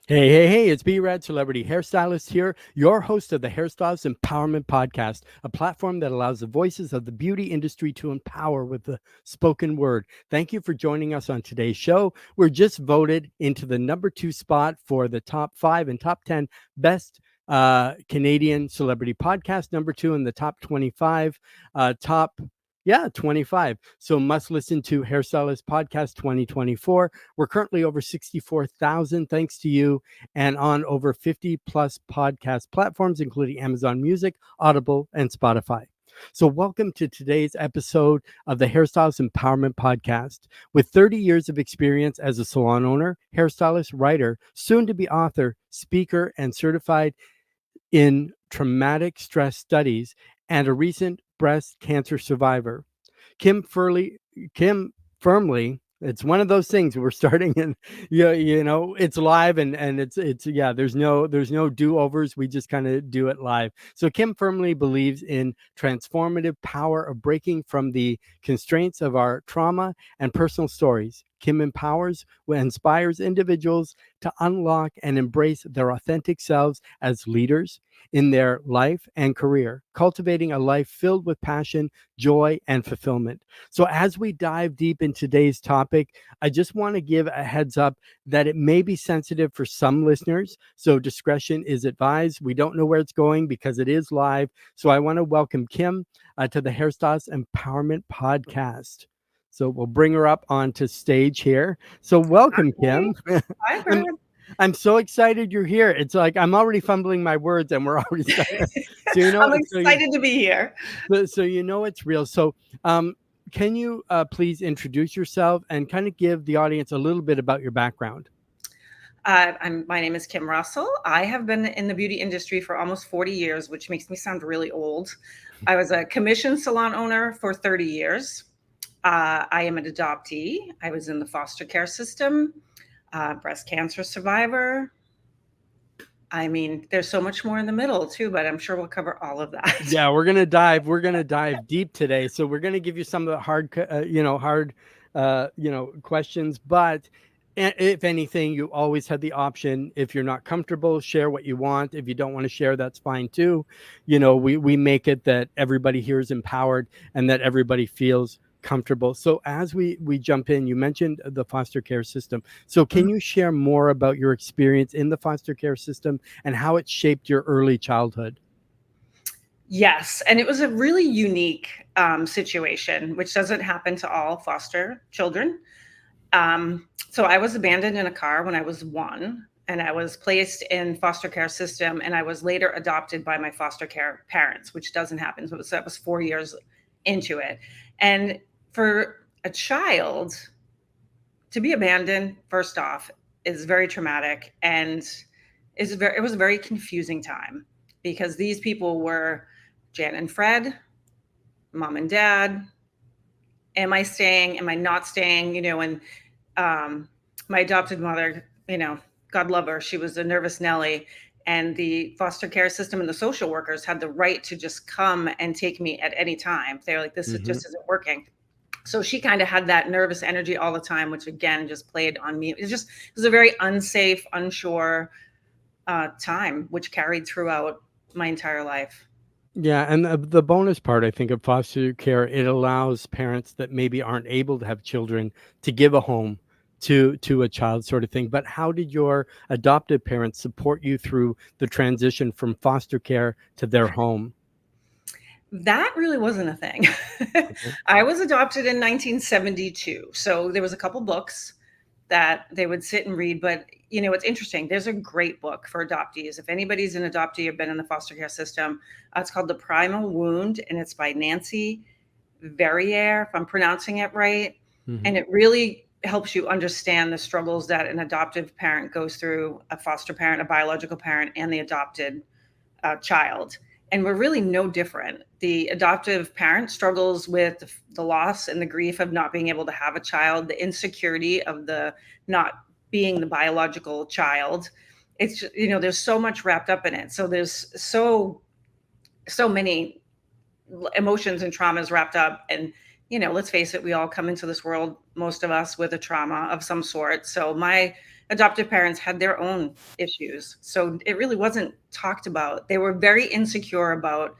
Hey, it's B-Rad Celebrity Hairstylist here, your host of the Hairstylist Empowerment Podcast, a platform that allows the voices of the beauty industry to empower with the spoken word. Thank you for joining us on today's show. We're just voted into the #2 spot for the top 5 and top 10 best Canadian celebrity podcast, #2 in the top 25, top 25. So must listen to Hairstylist Podcast 2024. We're currently over 64,000 thanks to you, and on over 50 plus podcast platforms, including Amazon Music, Audible, and Spotify. So, welcome to today's episode of the Hairstylist Empowerment Podcast. With 30 years of experience as a salon owner, hairstylist, writer, soon to be author, speaker, and certified in traumatic stress studies, and a recent breast cancer survivor, Kim firmly, it's one of those things we're starting and it's live, and it's yeah, there's no do-overs. We just kind of do it live. So Kim firmly believes in transformative power of breaking from the constraints of our trauma and personal stories. Kim empowers, inspires individuals to unlock and embrace their authentic selves as leaders in their life and career, cultivating a life filled with passion, joy, and fulfillment. So, as we dive deep in today's topic, I just want to give a heads up that it may be sensitive for some listeners. So, discretion is advised. We don't know where it's going because it is live. So, I want to welcome Kim to the Hairstylist Empowerment Podcast. So, we'll bring her up onto stage here. So, welcome, Hi, Kim. hi, I'm, Brad. I'm so excited you're here. It's like I'm already fumbling my words and we're already starting. So, I'm excited to be here. it's real. So, um, can you please introduce yourself and kind of give the audience a little bit about your background? My name is Kim Russell. I have been in the beauty industry for almost 40 years, which makes me sound really old. I was a commissioned salon owner for 30 years. I am an adoptee. I was in the foster care system, breast cancer survivor. I mean, there's so much more in the middle too, but I'm sure we'll cover all of that. Yeah, we're gonna dive deep today. So we're gonna give you some of the hard questions. But if anything, you always have the option. If you're not comfortable, share what you want. If you don't want to share, that's fine too. We make it that everybody here is empowered and that everybody feels comfortable. So as we jump in, you mentioned the foster care system. So can you share more about your experience in the foster care system and how it shaped your early childhood? Yes, and it was a really unique situation, which doesn't happen to all foster children. So I was abandoned in a car when I was 1, and I was placed in foster care system, and I was later adopted by my foster care parents, which doesn't happen. So that was 4 years into it. And for a child to be abandoned, first off, is very traumatic, and it was a very confusing time because these people were Jan and Fred, mom and dad. Am I staying? Am I not staying? And my adopted mother, God love her, she was a nervous Nelly. And the foster care system and the social workers had the right to just come and take me at any time. They were like, this Hmm. just isn't working. So she kind of had that nervous energy all the time, which again just played on me. It was a very unsafe, unsure time, which carried throughout my entire life. Yeah, and the bonus part, I think, of foster care, it allows parents that maybe aren't able to have children to give a home to a child, sort of thing. But how did your adoptive parents support you through the transition from foster care to their home? That really wasn't a thing. Okay. I was adopted in 1972. So there was a couple books that they would sit and read. But it's interesting. There's a great book for adoptees. If anybody's an adoptee or been in the foster care system, it's called The Primal Wound, and it's by Nancy Verrier, if I'm pronouncing it right. Hmm. And it really helps you understand the struggles that an adoptive parent goes through, a foster parent, a biological parent, and the adopted child. And we're really no different. The adoptive parent struggles with the loss and the grief of not being able to have a child, the insecurity of the not being the biological child. It's there's so much wrapped up in it. So there's so many emotions and traumas wrapped up. And let's face it, we all come into this world, most of us, with a trauma of some sort. So my adoptive parents had their own issues. So it really wasn't talked about. They were very insecure about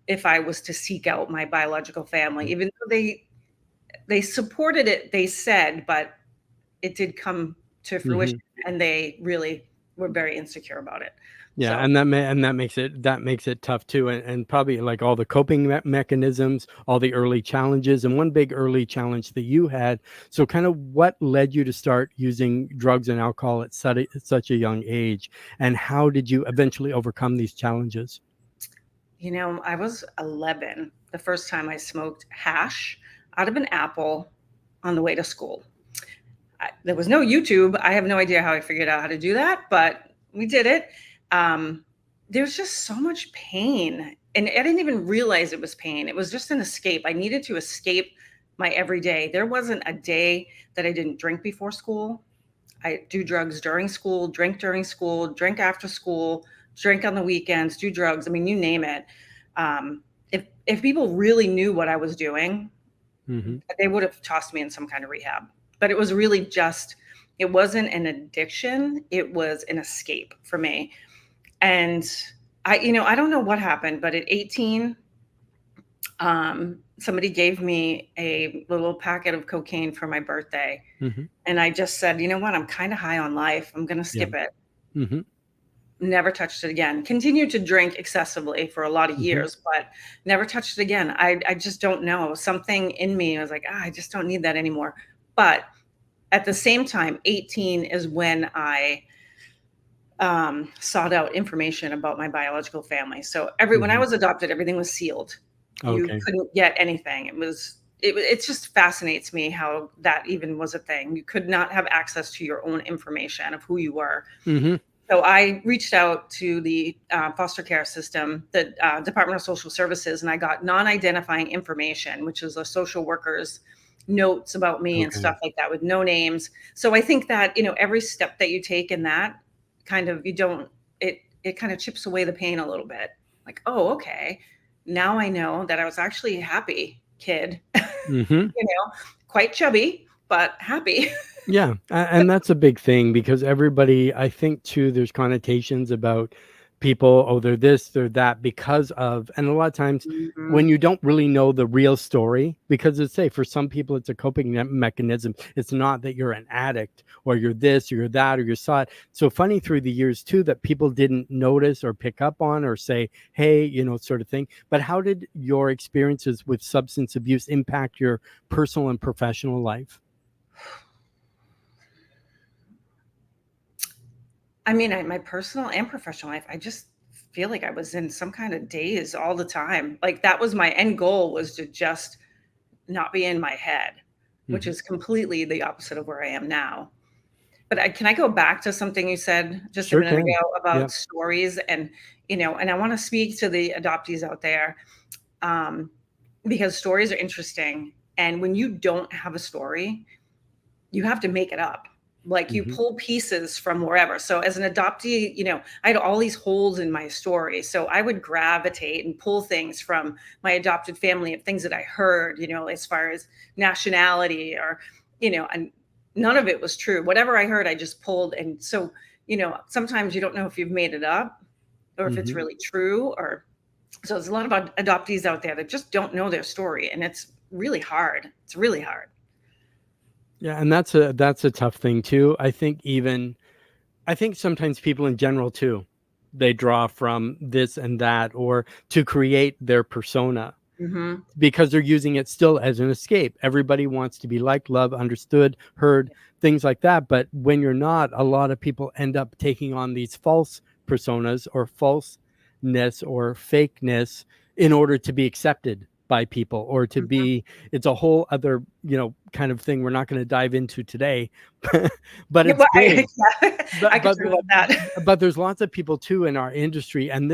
if I was to seek out my biological family, even though they supported it, they said, but it did come to fruition, and they really were very insecure about it. Yeah, So and that makes it tough too, and probably like all the coping mechanisms, all the early challenges, and one big early challenge that you had. So, kind of what led you to start using drugs and alcohol at such a young age, and how did you eventually overcome these challenges? I was 11 the first time I smoked hash out of an apple on the way to school. There was no YouTube. I have no idea how I figured out how to do that, but we did it. There was just so much pain, and I didn't even realize it was pain. It was just an escape. I needed to escape my everyday. There wasn't a day that I didn't drink before school. I do drugs during school, drink during school, drink after school, drink on the weekends, do drugs. I mean, you name it. If people really knew what I was doing, they would have tossed me in some kind of rehab. But it was really just, it wasn't an addiction. It was an escape for me. And I don't know what happened, but at 18, somebody gave me a little packet of cocaine for my birthday. And I just said, you know what? I'm kind of high on life. I'm going to skip it. Never touched it again. Continued to drink excessively for a lot of years, but never touched it again. I just don't know. Something in me, I was like, I just don't need that anymore. But at the same time, 18 is when I sought out information about my biological family. So when I was adopted, everything was sealed. You couldn't get anything. It just fascinates me how that even was a thing. You could not have access to your own information of who you were. So I reached out to the foster care system, the Department of Social Services, and I got non-identifying information, which is a social worker's notes about me and stuff like that with no names. So I think that, every step that you take in that kind of, it kind of chips away the pain a little bit. Like, oh, okay. Now I know that I was actually a happy kid, quite chubby, but happy. Yeah, and that's a big thing because everybody, I think too, there's connotations about people, oh, they're this, they're that because of, and a lot of times when you don't really know the real story, because it's say for some people it's a coping mechanism. It's not that you're an addict or you're this or you're that or you're saw it. So funny through the years too that people didn't notice or pick up on or say, hey, sort of thing. But how did your experiences with substance abuse impact your personal and professional life? I mean, my personal and professional life, I just feel like I was in some kind of daze all the time. Like that was my end goal, was to just not be in my head, which is completely the opposite of where I am now. But can I go back to something you said just a minute ago about stories and I want to speak to the adoptees out there, because stories are interesting. And when you don't have a story, you have to make it up. Like you pull pieces from wherever. So as an adoptee, I had all these holes in my story. So I would gravitate and pull things from my adopted family of things that I heard, as far as nationality or, and none of it was true. Whatever I heard, I just pulled. And so, sometimes you don't know if you've made it up or if it's really true. Or so there's a lot of adoptees out there that just don't know their story. And it's really hard. It's really hard. Yeah, and that's a tough thing too. I think sometimes people in general too, they draw from this and that or to create their persona because they're using it still as an escape. Everybody wants to be liked, loved, understood, heard, things like that. But when you're not, a lot of people end up taking on these false personas or falseness or fakeness in order to be accepted by people or to be, it's a whole other, kind of thing we're not going to dive into today, but it's big. I can talk about that. But there's lots of people too in our industry. And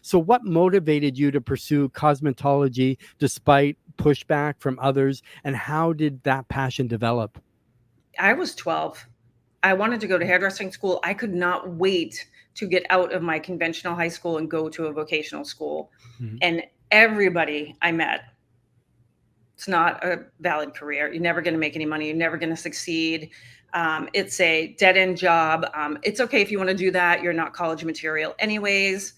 so what motivated you to pursue cosmetology despite pushback from others? And how did that passion develop? I was 12. I wanted to go to hairdressing school. I could not wait to get out of my conventional high school and go to a vocational school. And everybody I met It's not a valid career. You're never going to make any money. You're never going to succeed. It's a dead end job. It's okay if you want to do that. You're not college material anyways.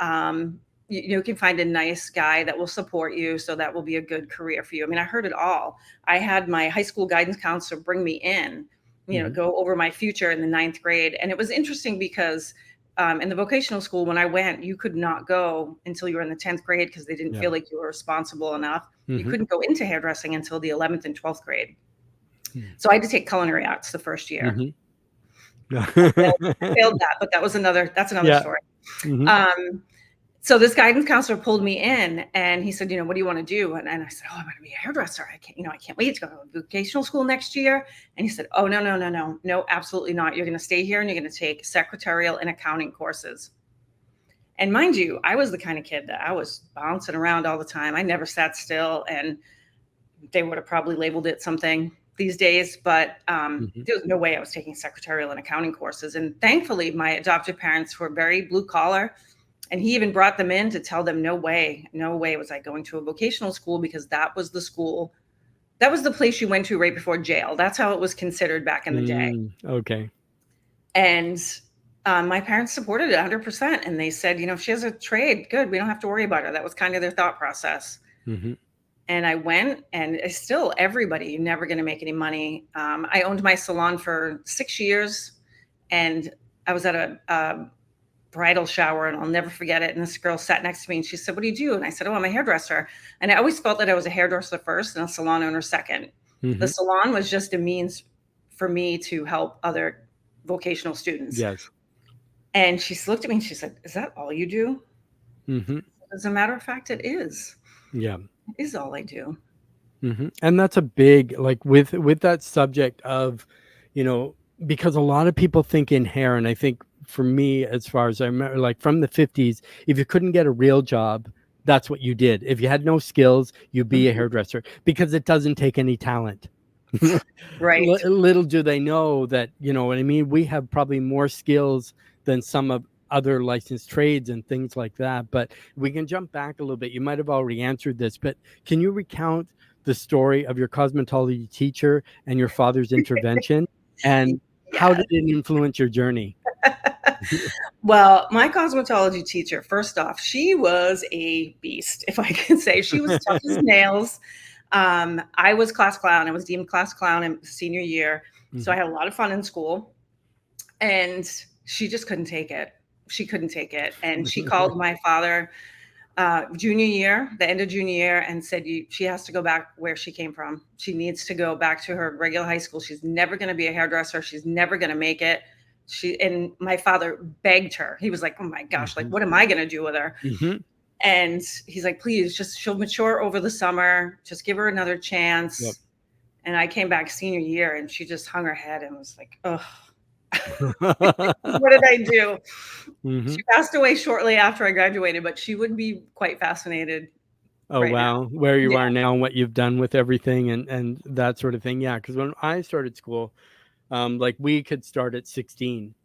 You can find a nice guy that will support you. So that will be a good career for you. I mean, I heard it all. I had my high school guidance counselor bring me in, go over my future in the 9th grade. And it was interesting because in the vocational school, when I went, you could not go until you were in the 10th grade because they didn't feel like you were responsible enough. You couldn't go into hairdressing until the 11th and 12th grade. So I had to take culinary arts the first year. I failed that, but that's another story. So this guidance counselor pulled me in and he said, what do you want to do? And I said, I'm going to be a hairdresser. I can't wait to go to vocational school next year. And he said, oh, no, absolutely not. You're going to stay here and you're going to take secretarial and accounting courses. And mind you, I was the kind of kid that I was bouncing around all the time. I never sat still, and they would have probably labeled it something these days, but there was no way I was taking secretarial and accounting courses. And thankfully, my adoptive parents were very blue collar. And he even brought them in to tell them, no way was I going to a vocational school, because that was the school, that was the place you went to right before jail. That's how it was considered back in the day. Okay. And my parents supported it 100%. And they said, if she has a trade, good, we don't have to worry about her. That was kind of their thought process. And I went, and still everybody, you're never going to make any money. I owned my salon for 6 years, and I was at a bridal shower, and I'll never forget it. And this girl sat next to me and she said, what do you do? And I said, I'm a hairdresser. And I always felt that I was a hairdresser first and a salon owner second. The salon was just a means for me to help other vocational students. Yes. And she looked at me and she said, is that all you do? As a matter of fact, it is. Yeah. It is all I do. And that's a big, like with that subject of, because a lot of people think in hair, and I think for me, as far as I remember, like from the 50s, if you couldn't get a real job, that's what you did. If you had no skills, you'd be a hairdresser, because it doesn't take any talent. Right. Little do they know that, what I mean? We have probably more skills than some of other licensed trades and things like that. But we can jump back a little bit. You might have already answered this, but can you recount the story of your cosmetology teacher and your father's intervention, and how did it influence your journey? Well, my cosmetology teacher, first off, she was a beast, if I can say. She was tough as nails. I was class clown. I was deemed class clown in senior year. So I had a lot of fun in school, and she just couldn't take it. She couldn't take it. And she called my father junior year, the end of junior year, and said, she has to go back where she came from. She needs to go back to her regular high school. She's never going to be a hairdresser. She's never going to make it. And my father begged her. He was like, oh my gosh, like, what am I going to do with her? And he's like, please, she'll mature over the summer. Just give her another chance. And I came back senior year, and she just hung her head and was like, oh, what did I do? She passed away shortly after I graduated, but she would be quite fascinated. Oh, right, wow. Now. Where you are now and what you've done with everything and that sort of thing. Yeah. Because when I started school, like we could start at 16.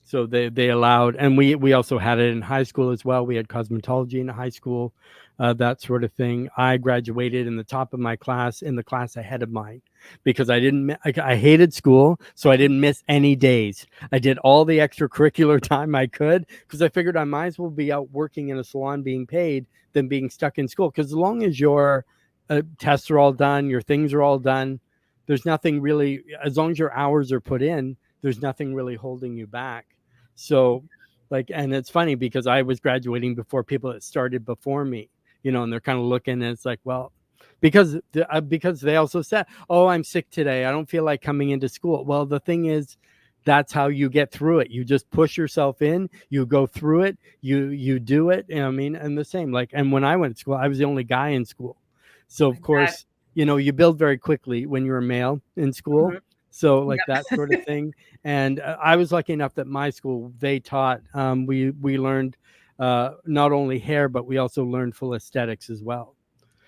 So they allowed, and we also had it in high school as well. We had cosmetology in high school, that sort of thing. I graduated in the top of my class, in the class ahead of mine, because I hated school, so I didn't miss any days. I did all the extracurricular time I could, because I figured I might as well be out working in a salon being paid than being stuck in school. Because as long as your tests are all done, your things are all done, there's nothing really, as long as your hours are put in, there's nothing really holding you back. So and it's funny because I was graduating before people that started before me, and they're kind of looking, and it's like, well, because they also said, oh, I'm sick today, I don't feel like coming into school. Well, the thing is, that's how you get through it. You just push yourself in, you go through it, you do it. And the same, and when I went to school, I was the only guy in school. So of course, you build very quickly when you're a male in school. So that sort of thing. And I was lucky enough that my school, they taught, we learned not only hair, but we also learned full aesthetics as well.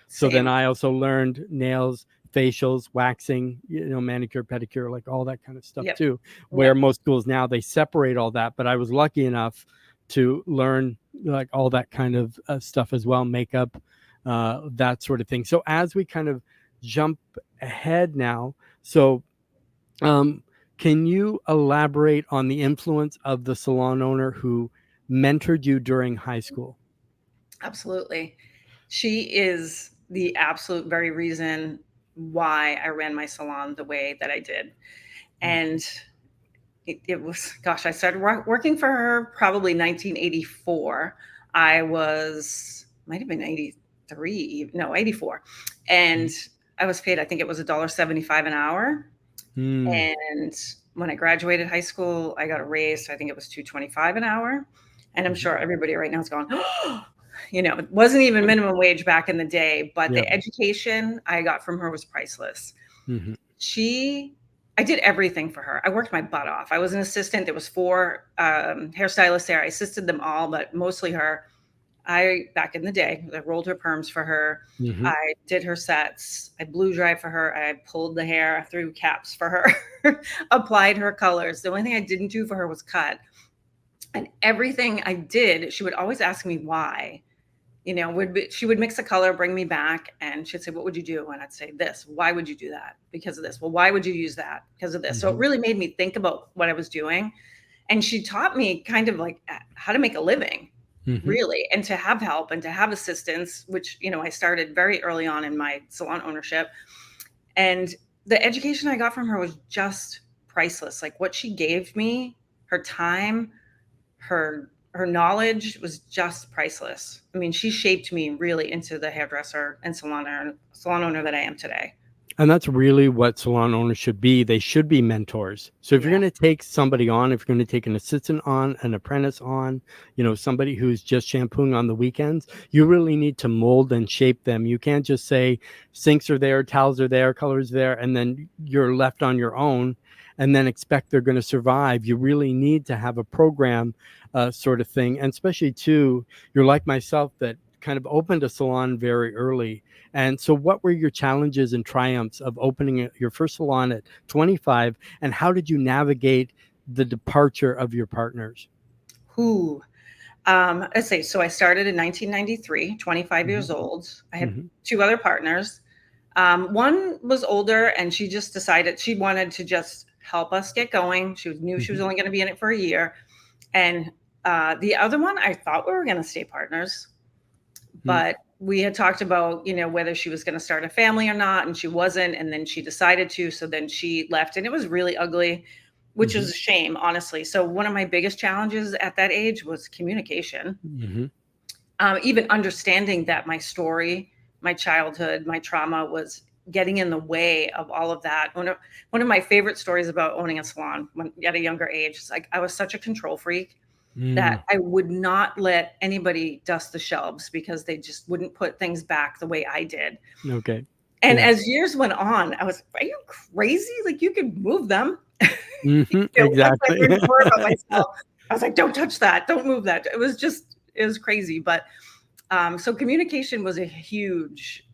So then I also learned nails, facials, waxing, manicure, pedicure, like all that kind of stuff too, where most schools now, they separate all that. But I was lucky enough to learn all that kind of stuff as well, makeup, that sort of thing. So as we kind of jump ahead now, so um, can you elaborate on the influence of the salon owner who mentored you during high school? Absolutely. She is the absolute very reason why I ran my salon the way that I did. And it was, gosh, I started working for her probably 1984. I was, might have been 83, no, 84. And I was paid, I think it was $1.75 an hour. Mm. And when I graduated high school, I got a raise. So I think it was 2.25 an hour. And I'm Mhm. sure everybody right now is going, oh, it wasn't even minimum wage back in the day, but Yeah. the education I got from her was priceless. Mhm. I did everything for her. I worked my butt off. I was an assistant. There was 4 hairstylists there. I assisted them all, but mostly her. Back in the day, I rolled her perms for her. Mhm. I did her sets. I blew dry for her. I pulled the hair through caps for her, applied her colors. The only thing I didn't do for her was cut. And everything I did, she would always ask me why. She would mix a color, bring me back, and she'd say, "What would you do?" And I'd say, "This. Why would you do that? Because of this. Well, why would you use that? Because of this." So it Mhm. really made me think about what I was doing. And she taught me kind of like how to make a living, Mhm. really, and to have help and to have assistance, which, I started very early on in my salon ownership. And the education I got from her was just priceless. Like what she gave me, her time, her knowledge was just priceless. I mean, she shaped me really into the hairdresser and salon owner that I am today. And that's really what salon owners should be. They should be mentors. So if you're Yeah. going to take somebody on, if you're going to take an assistant on, an apprentice on, somebody who's just shampooing on the weekends, you really need to mold and shape them. You can't just say sinks are there, towels are there, colors there, and then you're left on your own and then expect they're going to survive. You really need to have a program sort of thing. And especially too, you're like myself that kind of opened a salon very early. And so, what were your challenges and triumphs of opening your first salon at 25? And how did you navigate the departure of your partners? Who? Let's say, so I started in 1993, 25 Hmm. years old. I had Hmm. 2 other partners. One was older and she just decided she wanted to just help us get going. She knew she was Hmm. only going to be in it for a year. And the other one, I thought we were going to stay partners, but we had talked about, whether she was going to start a family or not, and she wasn't. And then she decided to. So then she left, and it was really ugly, which Hmm. is a shame, honestly. So one of my biggest challenges at that age was communication, Hmm. even understanding that my story, my childhood, my trauma was getting in the way of all of that. One of my favorite stories about owning a salon at a younger age is like I was such a control freak that Mm. I would not let anybody dust the shelves because they just wouldn't put things back the way I did. Okay. And Yeah. as years went on, I was, are you crazy? Like you could move them. Hmm. Once I Exactly. learned more about myself, I was like, don't touch that. Don't move that. It was crazy. But so communication was a huge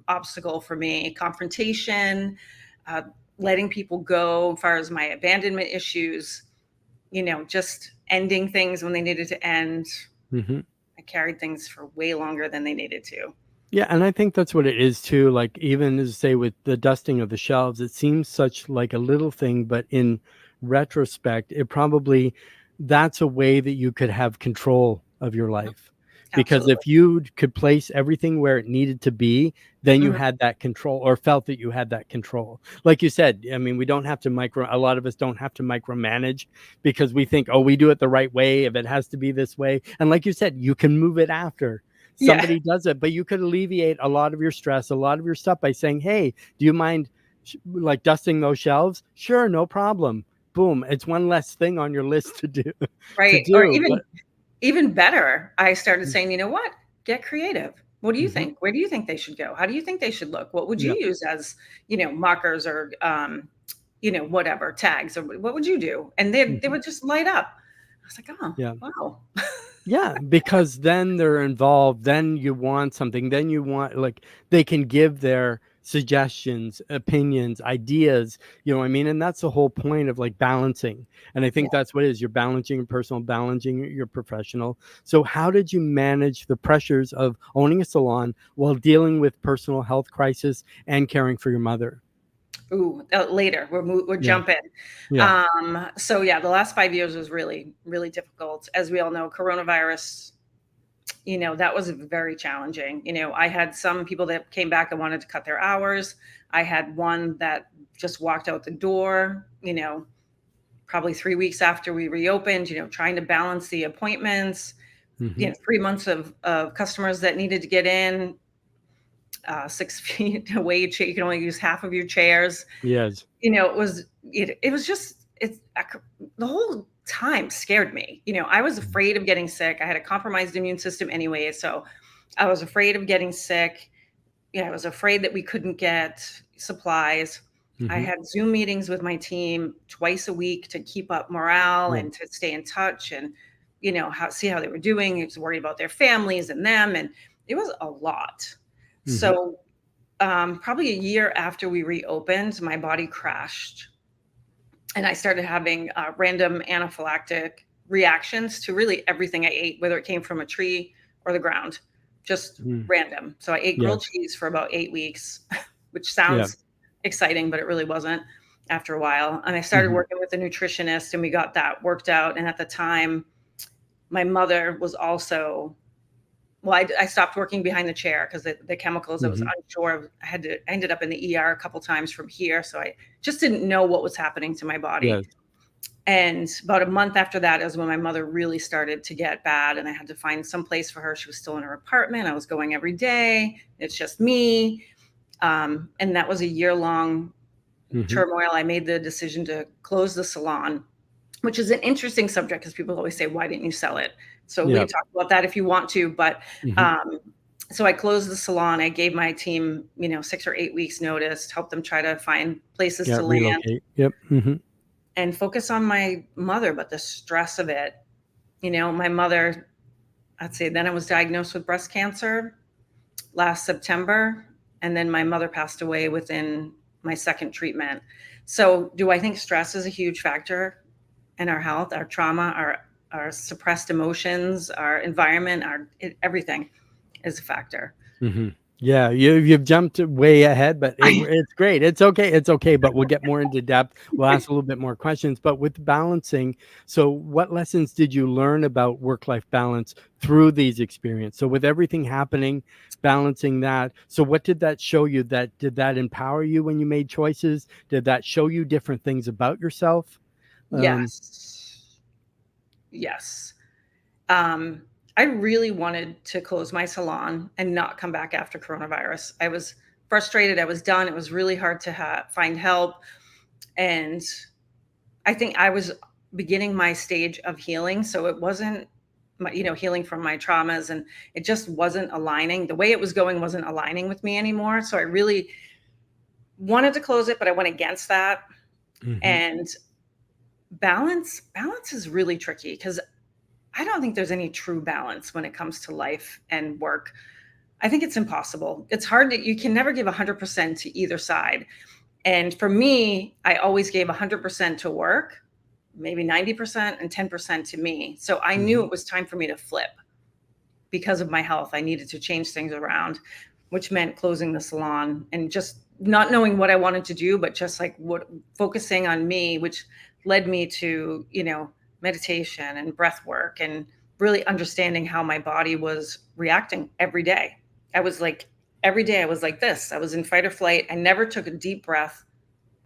obstacle for me. Confrontation, uh, letting people go as far as my abandonment issues, just ending things when they needed to end. Hmm. I carried things for way longer than they needed to. Yeah, and I think that's what it is too. Like even as say with the dusting of the shelves, it seems such like a little thing, but in retrospect, it probably that's a way that you could have control of your life. Because Absolutely. if you could place everything where it needed to be, then you Mhm. had that control or felt that you had that control. Like you said, I mean, we don't have to a lot of us don't have to micromanage because we think, oh, we do it the right way if it has to be this way. And like you said, you can move it after Yeah. somebody does it, but you could alleviate a lot of your stress, a lot of your stuff by saying, hey, do you mind like dusting those shelves? Sure, no problem. Boom, it's one less thing on your list to do. To Right. Or do but even better, I started saying, you know what? Get creative. What do you Mhm. think? Where do you think they should go? How do you think they should look? What would you Yeah. use as, markers or whatever, tags, or what would you do? And they Mhm. would just light up. I was like, oh, Yeah. wow. Yeah, because then they're involved, then you want something, then you want like they can give their suggestions, opinions, ideas, you know what I mean? And that's the whole point of like balancing. And I think Yeah. that's what it is. You're balancing your personal, balancing your professional. So how did you manage the pressures of owning a salon while dealing with personal health crisis and caring for your mother? Ooh, later. We're Yeah. jumping. Yeah. So yeah, the last 5 years was really, really difficult. As we all know, coronavirus, that was very challenging. I had some people that came back and wanted to cut their hours. I had one that just walked out the door, probably 3 weeks after we reopened, trying to balance the appointments, Mm-hmm. 3 months of customers that needed to get in, 6 feet away. You can only use half of your chairs. Yes. It was just, the whole time scared me. I was afraid of getting sick. I had a compromised immune system anyway. So I was afraid of getting sick. I was afraid that we couldn't get supplies. I Mm-hmm. had Zoom meetings with my team twice a week to keep up morale Yeah. and to stay in touch and, see how they were doing. I was worried about their families and them. And it was a lot. Mm-hmm. So probably a year after we reopened, my body crashed and I started having random anaphylactic reactions to really everything I ate, whether it came from a tree or the ground, just Mm. random. So I ate grilled Yes. cheese for about 8 weeks, which Yeah. sounds exciting, but it really wasn't after a while. And I started Mm-hmm. working with a nutritionist and we got that worked out. And at the time, my mother was also, well, I stopped working behind the chair because the chemicals, I was Mm-hmm. unsure of. I ended up in the ER a couple times from here. So I just didn't know what was happening to my body. Yes. And about a month after that is when my mother really started to get bad and I had to find some place for her. She was still in her apartment. I was going every day. It's just me. And that was a year-long Mm-hmm. turmoil. I made the decision to close the salon, which is an interesting subject because people always say, why didn't you sell it? So we Yeah. can talk about that if you want to. But Mm-hmm. um, so I closed the salon. I gave my team, 6 or 8 weeks notice, helped them try to find places Yeah. to land Relocate. Yep. Mm-hmm. and focus on my mother. But the stress of it, my mother, I'd say then I was diagnosed with breast cancer last September. And then my mother passed away within my second treatment. So do I think stress is a huge factor in our health, our trauma, our suppressed emotions, our environment, everything is a factor. Mm-hmm. Yeah, you've jumped way ahead, but it's great. It's okay. It's okay. But we'll get more into depth. We'll ask a little bit more questions. But with balancing, so what lessons did you learn about work-life balance through these experiences? So with everything happening, balancing that. So what did that show you? Did that empower you when you made choices? Did that show you different things about yourself? Um, Yes. Yes. Um, I really wanted to close my salon and not come back after coronavirus. I was frustrated. I was done. It was really hard to find help. And I think I was beginning my stage of healing. So it wasn't, healing from my traumas. And it just wasn't aligning. The way it was going wasn't aligning with me anymore. So I really wanted to close it, but I went against that. mhm. And balance is really tricky because I don't think there's any true balance when it comes to life and work. I think it's impossible. It's hard you can never give 100% to either side. And for me, I always gave 100% to work, maybe 90% and 10% to me. So I knew Mhm. it was time for me to flip because of my health. I needed to change things around, which meant closing the salon and just not knowing what I wanted to do, but just like focusing on me, which led me to, meditation and breath work and really understanding how my body was reacting every day. I was like, every day I was like this. I was in fight or flight. I never took a deep breath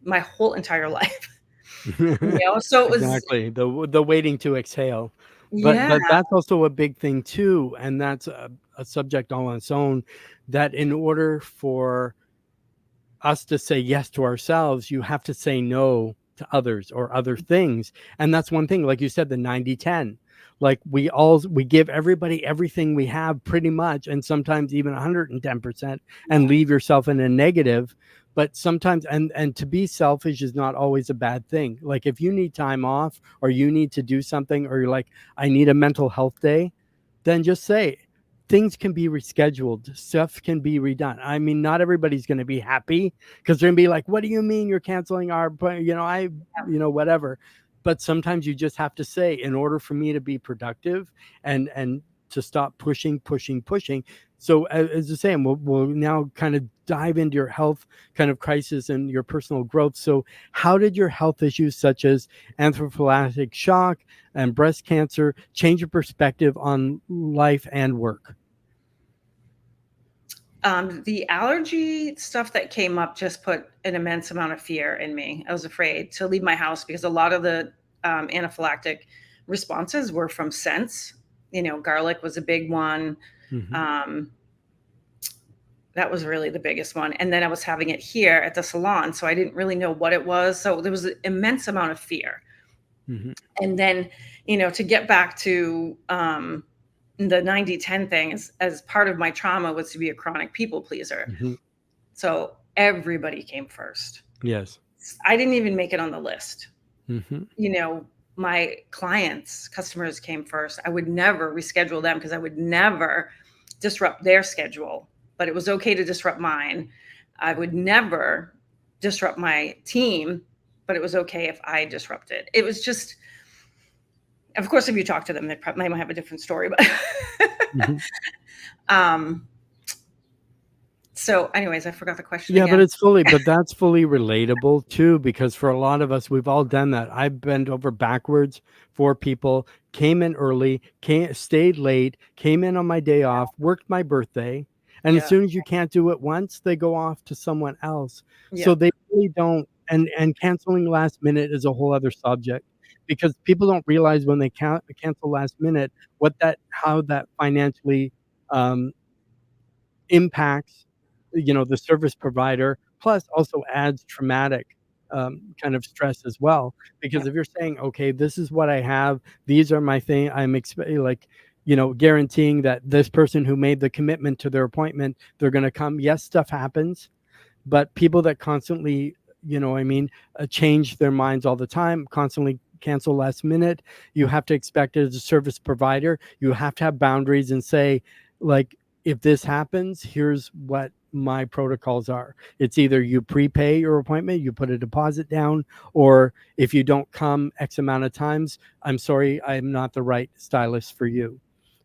my whole entire life. So it was, Exactly, the waiting to exhale. But yeah, that's also a big thing too, and that's a subject all on its own, that in order for us to say yes to ourselves, you have to say no to others or other things. And that's one thing, like you said, the 90-10. Like we give everybody everything we have pretty much, and sometimes even 110%, and leave yourself in a negative. But sometimes, and to be selfish is not always a bad thing. Like if you need time off or you need to do something, or you're like, I need a mental health day, then just say, things can be rescheduled, stuff can be redone. I mean, not everybody's going to be happy because they're going to be like, what do you mean you're canceling our, whatever. But sometimes you just have to say, in order for me to be productive and to stop pushing. So as I say, we'll now kind of dive into your health kind of crisis and your personal growth. So how did your health issues such as anaphylactic shock and breast cancer change your perspective on life and work? The allergy stuff that came up just put an immense amount of fear in me. I was afraid to leave my house because a lot of the anaphylactic responses were from scents. Garlic was a big one. Um, that was really the biggest one. And then I was having it here at the salon, so I didn't really know what it was. So there was an immense amount of fear. And then, to get back to the 90-10 thing, as part of my trauma was to be a chronic people pleaser. So everybody came first. Yes. I didn't even make it on the list. My customers came first. I would never reschedule them because I would never disrupt their schedule, but it was okay to disrupt mine. I would never disrupt my team, but it was okay if I disrupted. It was just, of course, if you talk to them, they might have a different story, but so anyways, I forgot the question. Yeah, again. but that's fully relatable too, because for a lot of us, we've all done that. I bent over backwards for people, came in early, stayed late, came in on my day off, worked my birthday. And as soon as you can't do it once, they go off to someone else. So they really don't. And canceling last minute is a whole other subject, because people don't realize when they cancel last minute how that financially impacts the service provider, plus also adds traumatic kind of stress as well. Because if you're saying, okay, this is what I have, these are my thing, I'm guaranteeing that this person who made the commitment to their appointment, they're going to come. Yes, stuff happens, but people that constantly, change their minds all the time, constantly cancel last minute, you have to expect it as a service provider. You have to have boundaries and say, like, if this happens, here's what my protocols are. It's either you prepay your appointment, you put a deposit down, or if you don't come X amount of times, I'm sorry, I'm not the right stylist for you.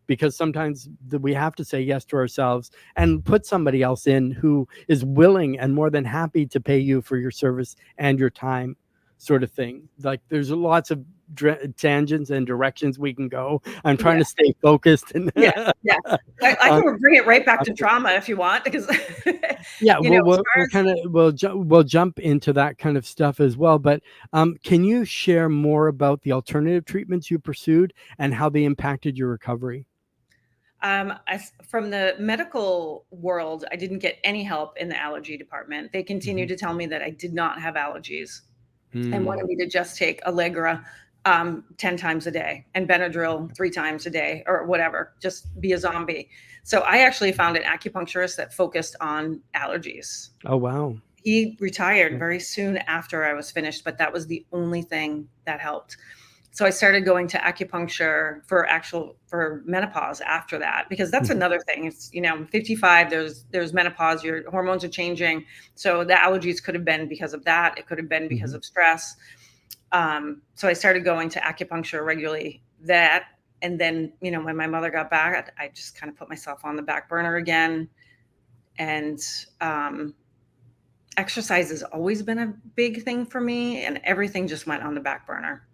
Because sometimes we have to say yes to ourselves and put somebody else in who is willing and more than happy to pay you for your service and your time, sort of thing. Like, there's lots of tangents and directions we can go. I'm trying to stay focused. And I can bring it right back to trauma if you want, because we'll jump into that kind of stuff as well. But can you share more about the alternative treatments you pursued and how they impacted your recovery? From the medical world, I didn't get any help in the allergy department. They continued to tell me that I did not have allergies and wanted me to just take Allegra 10 times a day and Benadryl 3 times a day or whatever, just be a zombie. So I actually found an acupuncturist that focused on allergies. Oh, wow. He retired very soon after I was finished, but that was the only thing that helped. So I started going to acupuncture for menopause after that, because that's another thing. It's, 55, there's menopause, your hormones are changing. So the allergies could have been because of that. It could have been because of stress. So I started going to acupuncture regularly, and then, when my mother got back, I just kind of put myself on the back burner again. And exercise has always been a big thing for me, and everything just went on the back burner.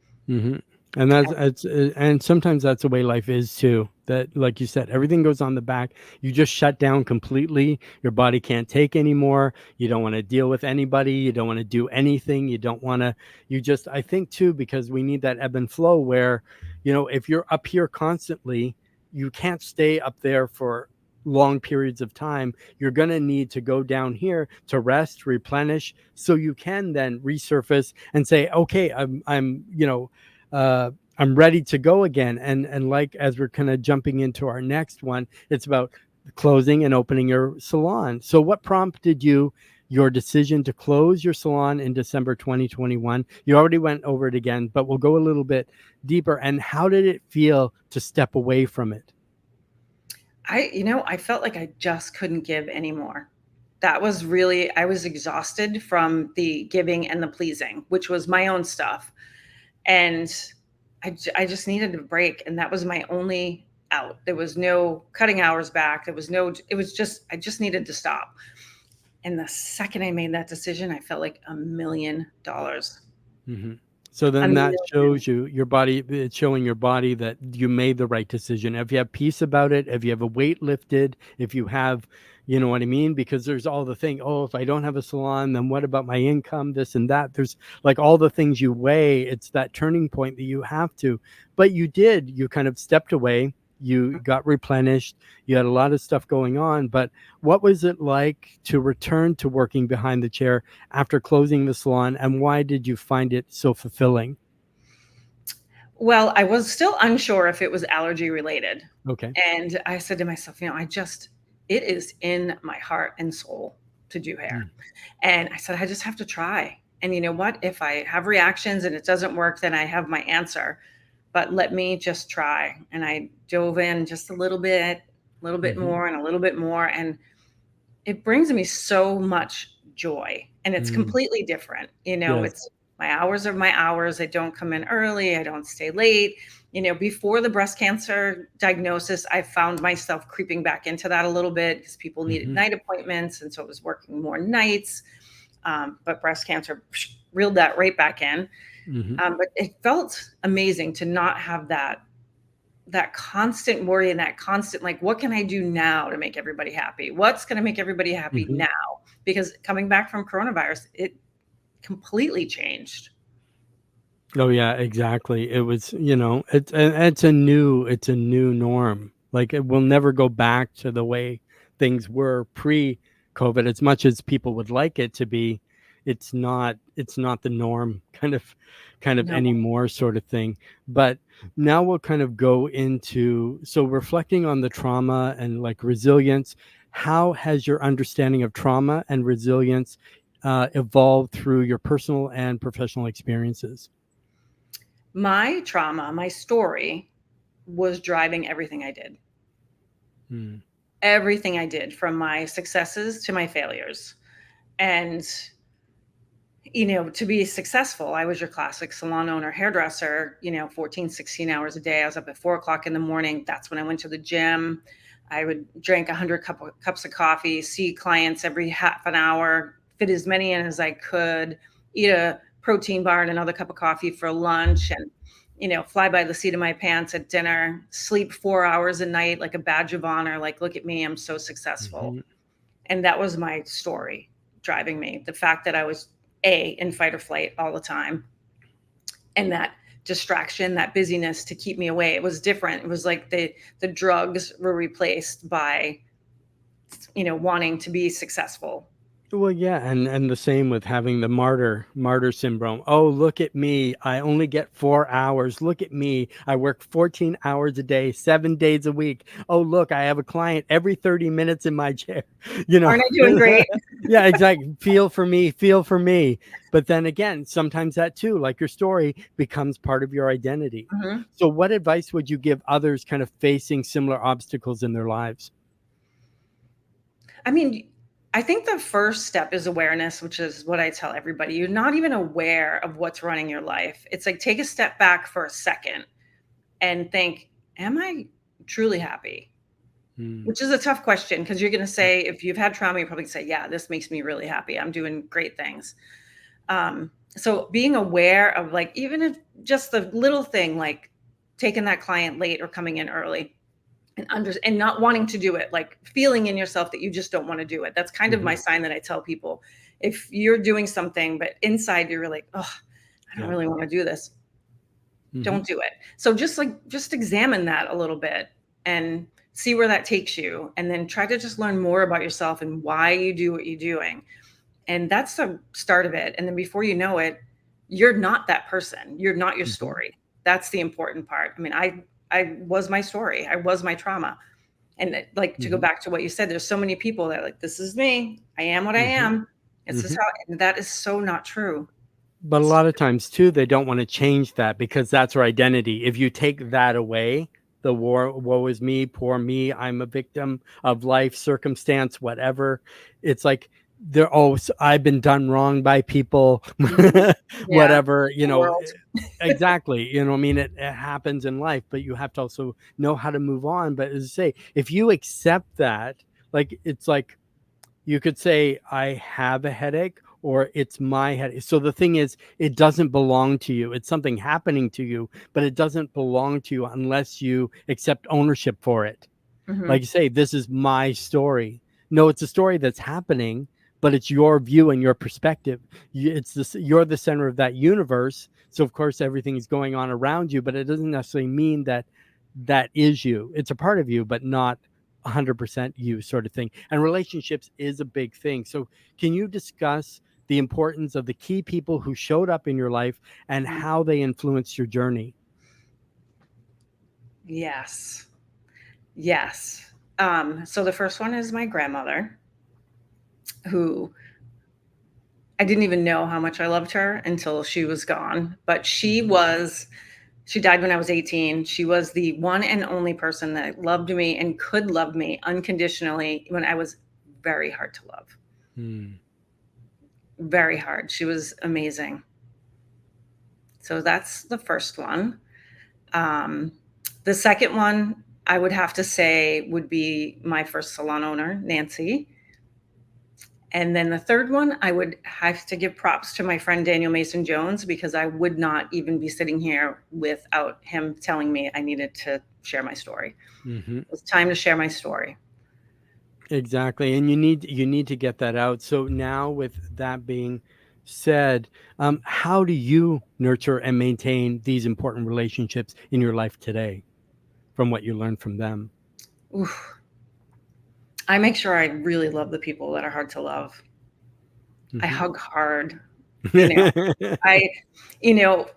And sometimes that's the way life is too. That, like you said, everything goes on the back. You just shut down completely. Your body can't take anymore. You don't want to deal with anybody. You don't want to do anything. You don't want to. I think too, because we need that ebb and flow where, if you're up here constantly, you can't stay up there for long periods of time. You're going to need to go down here to rest, replenish, so you can then resurface and say, okay, I'm ready to go again. And like, as we're kind of jumping into our next one, it's about closing and opening your salon. So what prompted your decision to close your salon in December 2021? You already went over it again, but we'll go a little bit deeper. And how did it feel to step away from it? I felt like I just couldn't give anymore. That was really, I was exhausted from the giving and the pleasing, which was my own stuff. And I just needed a break. And that was my only out. There was no cutting hours back. It was just, I just needed to stop. And the second I made that decision, I felt like $1 million. Mhm. So A then that million. shows you your body, it's showing your body that you made the right decision. If you have peace about it, if you have a weight lifted, if you have, you know what I mean? Because there's all the thing, oh, if I don't have a salon, then what about my income, this and that? There's like all the things you weigh. It's that turning point that you have to. But you kind of stepped away, you got replenished, you had a lot of stuff going on. But what was it like to return to working behind the chair after closing the salon, and why did you find it so fulfilling? Well, I was still unsure if it was allergy related. Okay. And I said to myself, it is in my heart and soul to do hair. Mm. And I said, I just have to try. And you know what? If I have reactions and it doesn't work, then I have my answer. But let me just try. And I dove in just a little bit Mhm. more, and a little bit more. And it brings me so much joy. And it's Mm. completely different. Yes. It's my hours are my hours. I don't come in early. I don't stay late. Before the breast cancer diagnosis, I found myself creeping back into that a little bit because people needed Mhm. night appointments. And so I was working more nights. But breast cancer reeled that right back in. Mhm. But it felt amazing to not have that constant worry and that constant, like, what can I do now to make everybody happy? What's going to make everybody happy Mhm. now? Because coming back from coronavirus, it completely changed. Oh yeah, exactly. It was, it's a new norm. Like it will never go back to the way things were pre-COVID. As much as people would like it to be, it's not the norm kind of No. anymore sort of thing. But now we'll kind of go into, so reflecting on the trauma and like resilience. How has your understanding of trauma and resilience evolved through your personal and professional experiences? My trauma, my story was driving everything I did. Mm. Everything I did, from my successes to my failures. And to be successful, I was your classic salon owner, hairdresser, 14, 16 hours a day. I was up at 4 o'clock in the morning. That's when I went to the gym. I would drink 100 cups of coffee, see clients every half an hour, fit as many in as I could, eat a protein bar and another cup of coffee for lunch, and, fly by the seat of my pants at dinner, sleep 4 hours a night like a badge of honor. Like, look at me, I'm so successful. Mhm. And that was my story driving me. The fact that I was in fight or flight all the time, and that distraction, that busyness to keep me away. It was different. It was like the drugs were replaced by, wanting to be successful. Well, yeah, and the same with having the martyr syndrome. Oh, look at me. I only get 4 hours. Look at me. I work 14 hours a day, 7 days a week. Oh, look, I have a client every 30 minutes in my chair. You know. Aren't I doing great? Yeah, exactly. Feel for me, feel for me. But then again, sometimes that too, like your story, becomes part of your identity. Mhm. So what advice would you give others kind of facing similar obstacles in their lives? I mean, I think the first step is awareness, which is what I tell everybody. You're not even aware of what's running your life. It's like, take a step back for a second and think, am I truly happy? Mm. Which is a tough question, because you're going to Yeah. say, if you've had trauma, you probably say, yeah, this makes me really happy. I'm doing great things. So being aware of, like, even if just the little thing, like taking that client late or coming in early, and not wanting to do it, like feeling in yourself that you just don't want to do it. That's kind of my Mhm. sign that I tell people. If you're doing something, but inside you're like, oh, I don't Yeah. really want to do this, Mhm. don't do it. So just examine that a little bit and see where that takes you. And then try to just learn more about yourself and why you do what you're doing. And that's the start of it. And then before you know it, you're not that person. You're not your Mhm. story. That's the important part. I mean, I was my story. I was my trauma. And like, to go Mhm. back to what you said, there's so many people that are like, this is me. I am what I Mhm. am. This is Mhm. how, and that is so not true. But a So, lot of times too, they don't wanna change that because that's their identity. If you take that away, the woe is me, poor me, I'm a victim of life, circumstance, whatever. It's like they're, oh, I've been done wrong by people, Mhm. Yeah, whatever, the world. exactly. I mean, it happens in life, but you have to also know how to move on. But as I say, if you accept that, like, it's like, you could say, I have a headache, or it's my headache. So the thing is, it doesn't belong to you. It's something happening to you, but it doesn't belong to you unless you accept ownership for it. Like Mhm. you say, this is my story. No, it's a story that's happening, but it's your view and your perspective. It's this, you're the center of that universe. So of course everything is going on around you, but it doesn't necessarily mean that that is you. It's a part of you, but not 100% you, sort of thing. And relationships is a big thing. So can you discuss the importance of the key people who showed up in your life and Mm. how they influenced your journey? Yes. Yes. So the first one is my grandmother, who I didn't even know how much I loved her until she was gone. But she died when I was 18. She was the one and only person that loved me and could love me unconditionally when I was very hard to love. Hmm. Very hard. She was amazing. So that's the first one. Um, the second one I would have to say would be my first salon owner, Nancy. And then the third one, I would have to give props to my friend Daniel Mason Jones, because I would not even be sitting here without him telling me I needed to share my story. Hmm. It was time to share my story. Exactly. And you need to get that out. So now, with that being said, how do you nurture and maintain these important relationships in your life today from what you learned from them? Oof. I make sure I really love the people that are hard to love. I Hmm. hug hard. You know, I,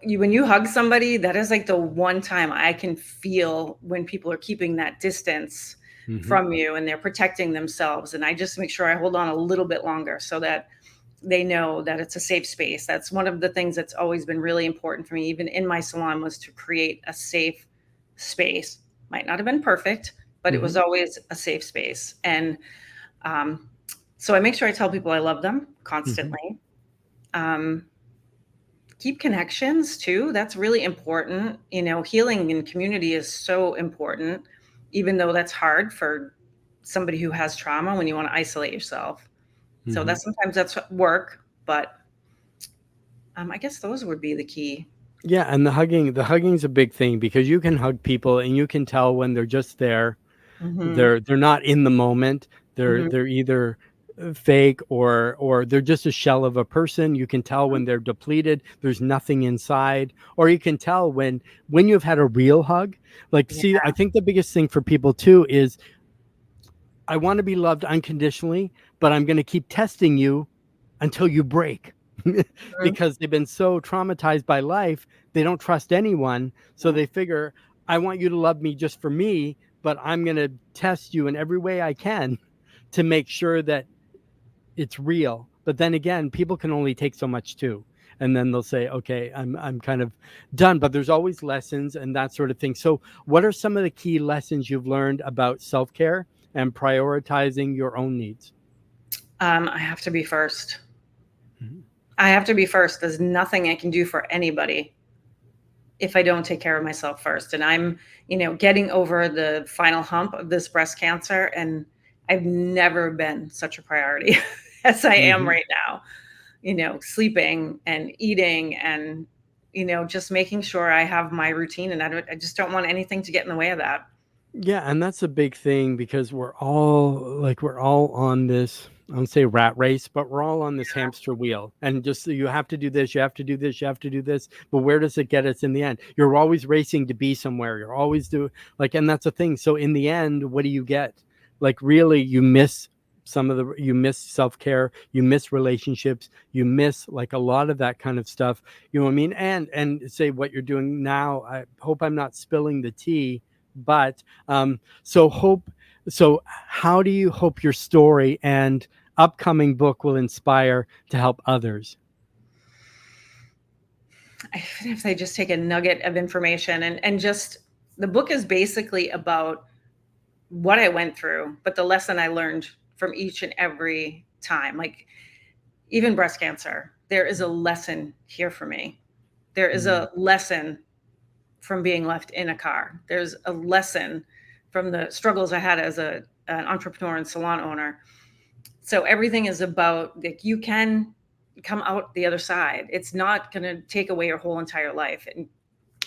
when you hug somebody, that is like the one time I can feel when people are keeping that distance Hmm. from you and they're protecting themselves. And I just make sure I hold on a little bit longer so that they know that it's a safe space. That's one of the things that's always been really important for me, even in my salon, was to create a safe space. Might not have been perfect, but it was Hmm. always a safe space. And um, so I make sure I tell people I love them Hmm. constantly. Um, Keep connections too. That's really important. Healing in community is so important, even though that's hard for somebody who has trauma when you want to isolate yourself. So Hmm. that's sometimes that's work, but I guess those would be the key. Yeah, and the hugging's a big thing, because you can hug people and you can tell when they're just there. Hmm. They're not in the moment. Hmm. They're either fake, or they're just a shell of a person. You can tell when they're depleted, there's nothing inside. Or you can tell when you've had a real hug. Like, Yeah. see, I think the biggest thing for people too is, I want to be loved unconditionally, but I'm going to keep testing you until you break. Mhm. Because they've been so traumatized by life, they don't trust anyone. So they figure, I want you to love me just for me, but I'm going to test you in every way I can to make sure that it's real. But then again, people can only take so much too. And then they'll say, okay, I'm kind of done. But there's always lessons and that sort of thing. So what are some of the key lessons you've learned about self-care and prioritizing your own needs? I have to be first. Mhm. I have to be first. There's nothing I can do for anybody if I don't take care of myself first. And I'm, getting over the final hump of this breast cancer, and I've never been such a priority as I am Mhm. right now. Sleeping and eating and, just making sure I have my routine, and I just don't want anything to get in the way of that. Yeah, and that's a big thing, because we're all on this, I don't say rat race, but we're all on this hamster wheel. And just, so you have to do this, you have to do this, you have to do this. But where does it get us in the end? You're always racing to be somewhere. You're always doing, like, and that's a thing. So in the end, what do you get? Like, really, you miss self-care, you miss relationships, you miss like a lot of that kind of stuff. You know what I mean? And say what you're doing now. I hope I'm not spilling the tea, but so hope. So how do you hope your story and upcoming book will inspire to help others? Even if they just take a nugget of information and just the book is basically about what I went through, but the lesson I learned from each and every time. Like even breast cancer, there is a lesson here for me. There is a lesson from being left in a car. There's a lesson from the struggles I had as an entrepreneur and salon owner. So everything is about, like, you can come out the other side. It's not going to take away your whole entire life. And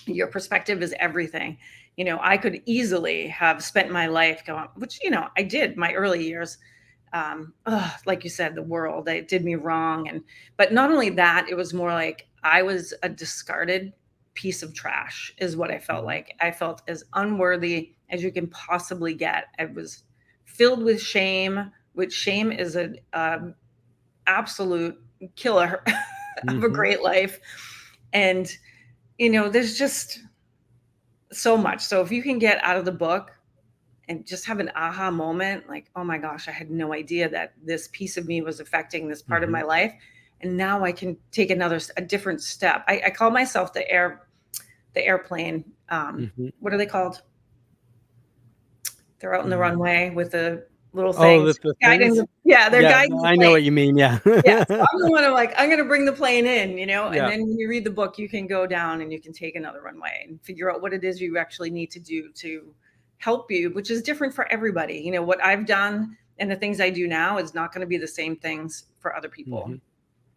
your perspective is everything. I could easily have spent my life going, which, I did my early years. Like you said, the world, it did me wrong. But not only that, it was more like I was a discarded piece of trash is what I felt like. I felt as unworthy as you can possibly get. I was filled with shame, which shame is an absolute killer of a great life. And, there's just so much. So if you can get out of the book and just have an aha moment, like, oh my gosh, I had no idea that this piece of me was affecting this part of my life. And now I can take a different step. I call myself the airplane. What are they called? They're out in the runway with the little things. The things? They're guiding the plane. I know what you mean. Yeah. Yeah. So I'm the one I'm going to bring the plane in, and then when you read the book, you can go down and you can take another runway and figure out what it is you actually need to do to help you, which is different for everybody. What I've done and the things I do now is not going to be the same things for other people.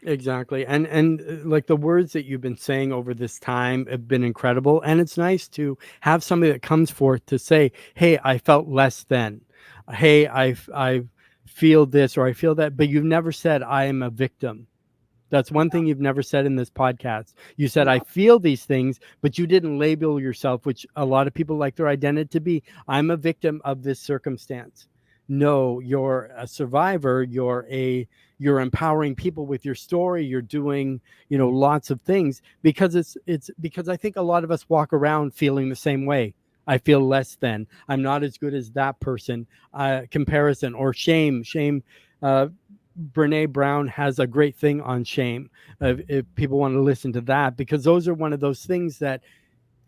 Exactly. And like the words that you've been saying over this time have been incredible. And it's nice to have somebody that comes forth to say, hey, I felt less than. Hey, I feel this or I feel that. But you've never said I am a victim. That's one thing you've never said in this podcast. You said, I feel these things, but you didn't label yourself, which a lot of people like their identity to be. I'm a victim of this circumstance. No, you're a survivor. You're empowering people with your story. You're doing, lots of things because it's because I think a lot of us walk around feeling the same way. I feel less than. I'm not as good as that person. Comparison or shame. Brene Brown has a great thing on shame. If people want to listen to that, because those are one of those things that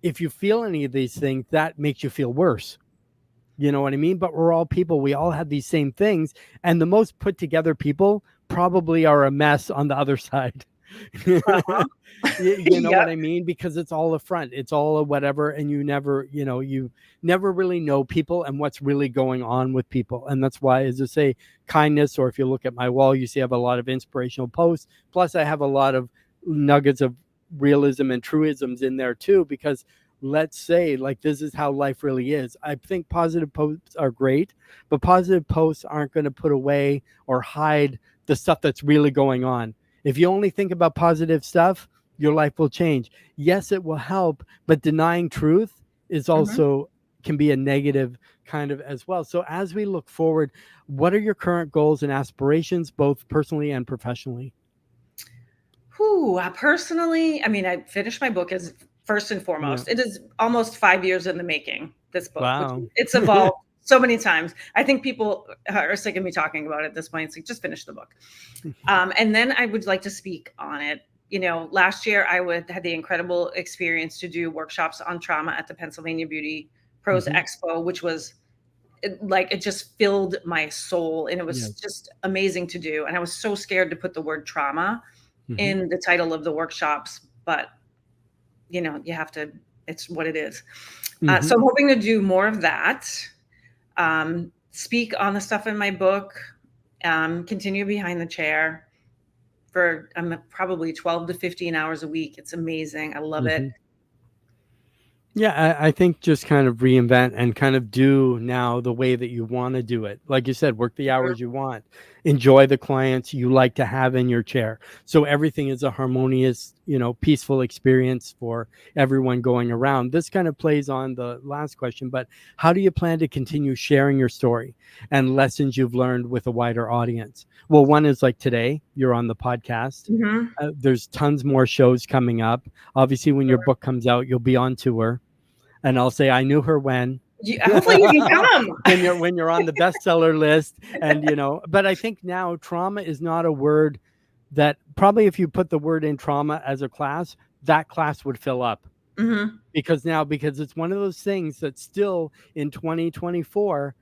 if you feel any of these things, that makes you feel worse. You know what I mean? But we're all people. We all have these same things. And the most put together people probably are a mess on the other side. You know what I mean? Because it's all a front. It's all a whatever. And you never really know people and what's really going on with people. And that's why, as I say, kindness, or if you look at my wall, you see I have a lot of inspirational posts. Plus I have a lot of nuggets of realism and truisms in there too, because let's say, like, this is how life really is. I think positive posts are great, but positive posts aren't going to put away or hide the stuff that's really going on. If you only think about positive stuff, your life will change. Yes, it will help, but denying truth is also can be a negative kind of as well. So as we look forward, what are your current goals and aspirations, both personally and professionally? Personally, I mean, I finished my book as first and foremost. It is almost 5 years in the making, this book. Wow. It's evolved so many times. I think people are sick of me talking about it at this point. It's like, just finish the book. And then I would like to speak on it. Last year I had the incredible experience to do workshops on trauma at the Pennsylvania Beauty Pros Expo, which was it just filled my soul. And it was just amazing to do. And I was so scared to put the word trauma in the title of the workshops, but you have to, it's what it is. So I'm hoping to do more of that, speak on the stuff in my book, continue behind the chair for probably 12 to 15 hours a week. It's amazing. I love it. Yeah, I think just kind of reinvent and kind of do now the way that you want to do it. Like you said, work the hours you want, enjoy the clients you like to have in your chair. So everything is a harmonious, peaceful experience for everyone going around. This kind of plays on the last question, but how do you plan to continue sharing your story and lessons you've learned with a wider audience? Well, one is like today, you're on the podcast. There's tons more shows coming up. Obviously, when your book comes out, you'll be on tour. And I'll say, I knew her when. Hopefully you can come. when you're on the bestseller list. And, but I think now trauma is not a word that probably if you put the word in trauma as a class, that class would fill up. because it's one of those things that still in 2024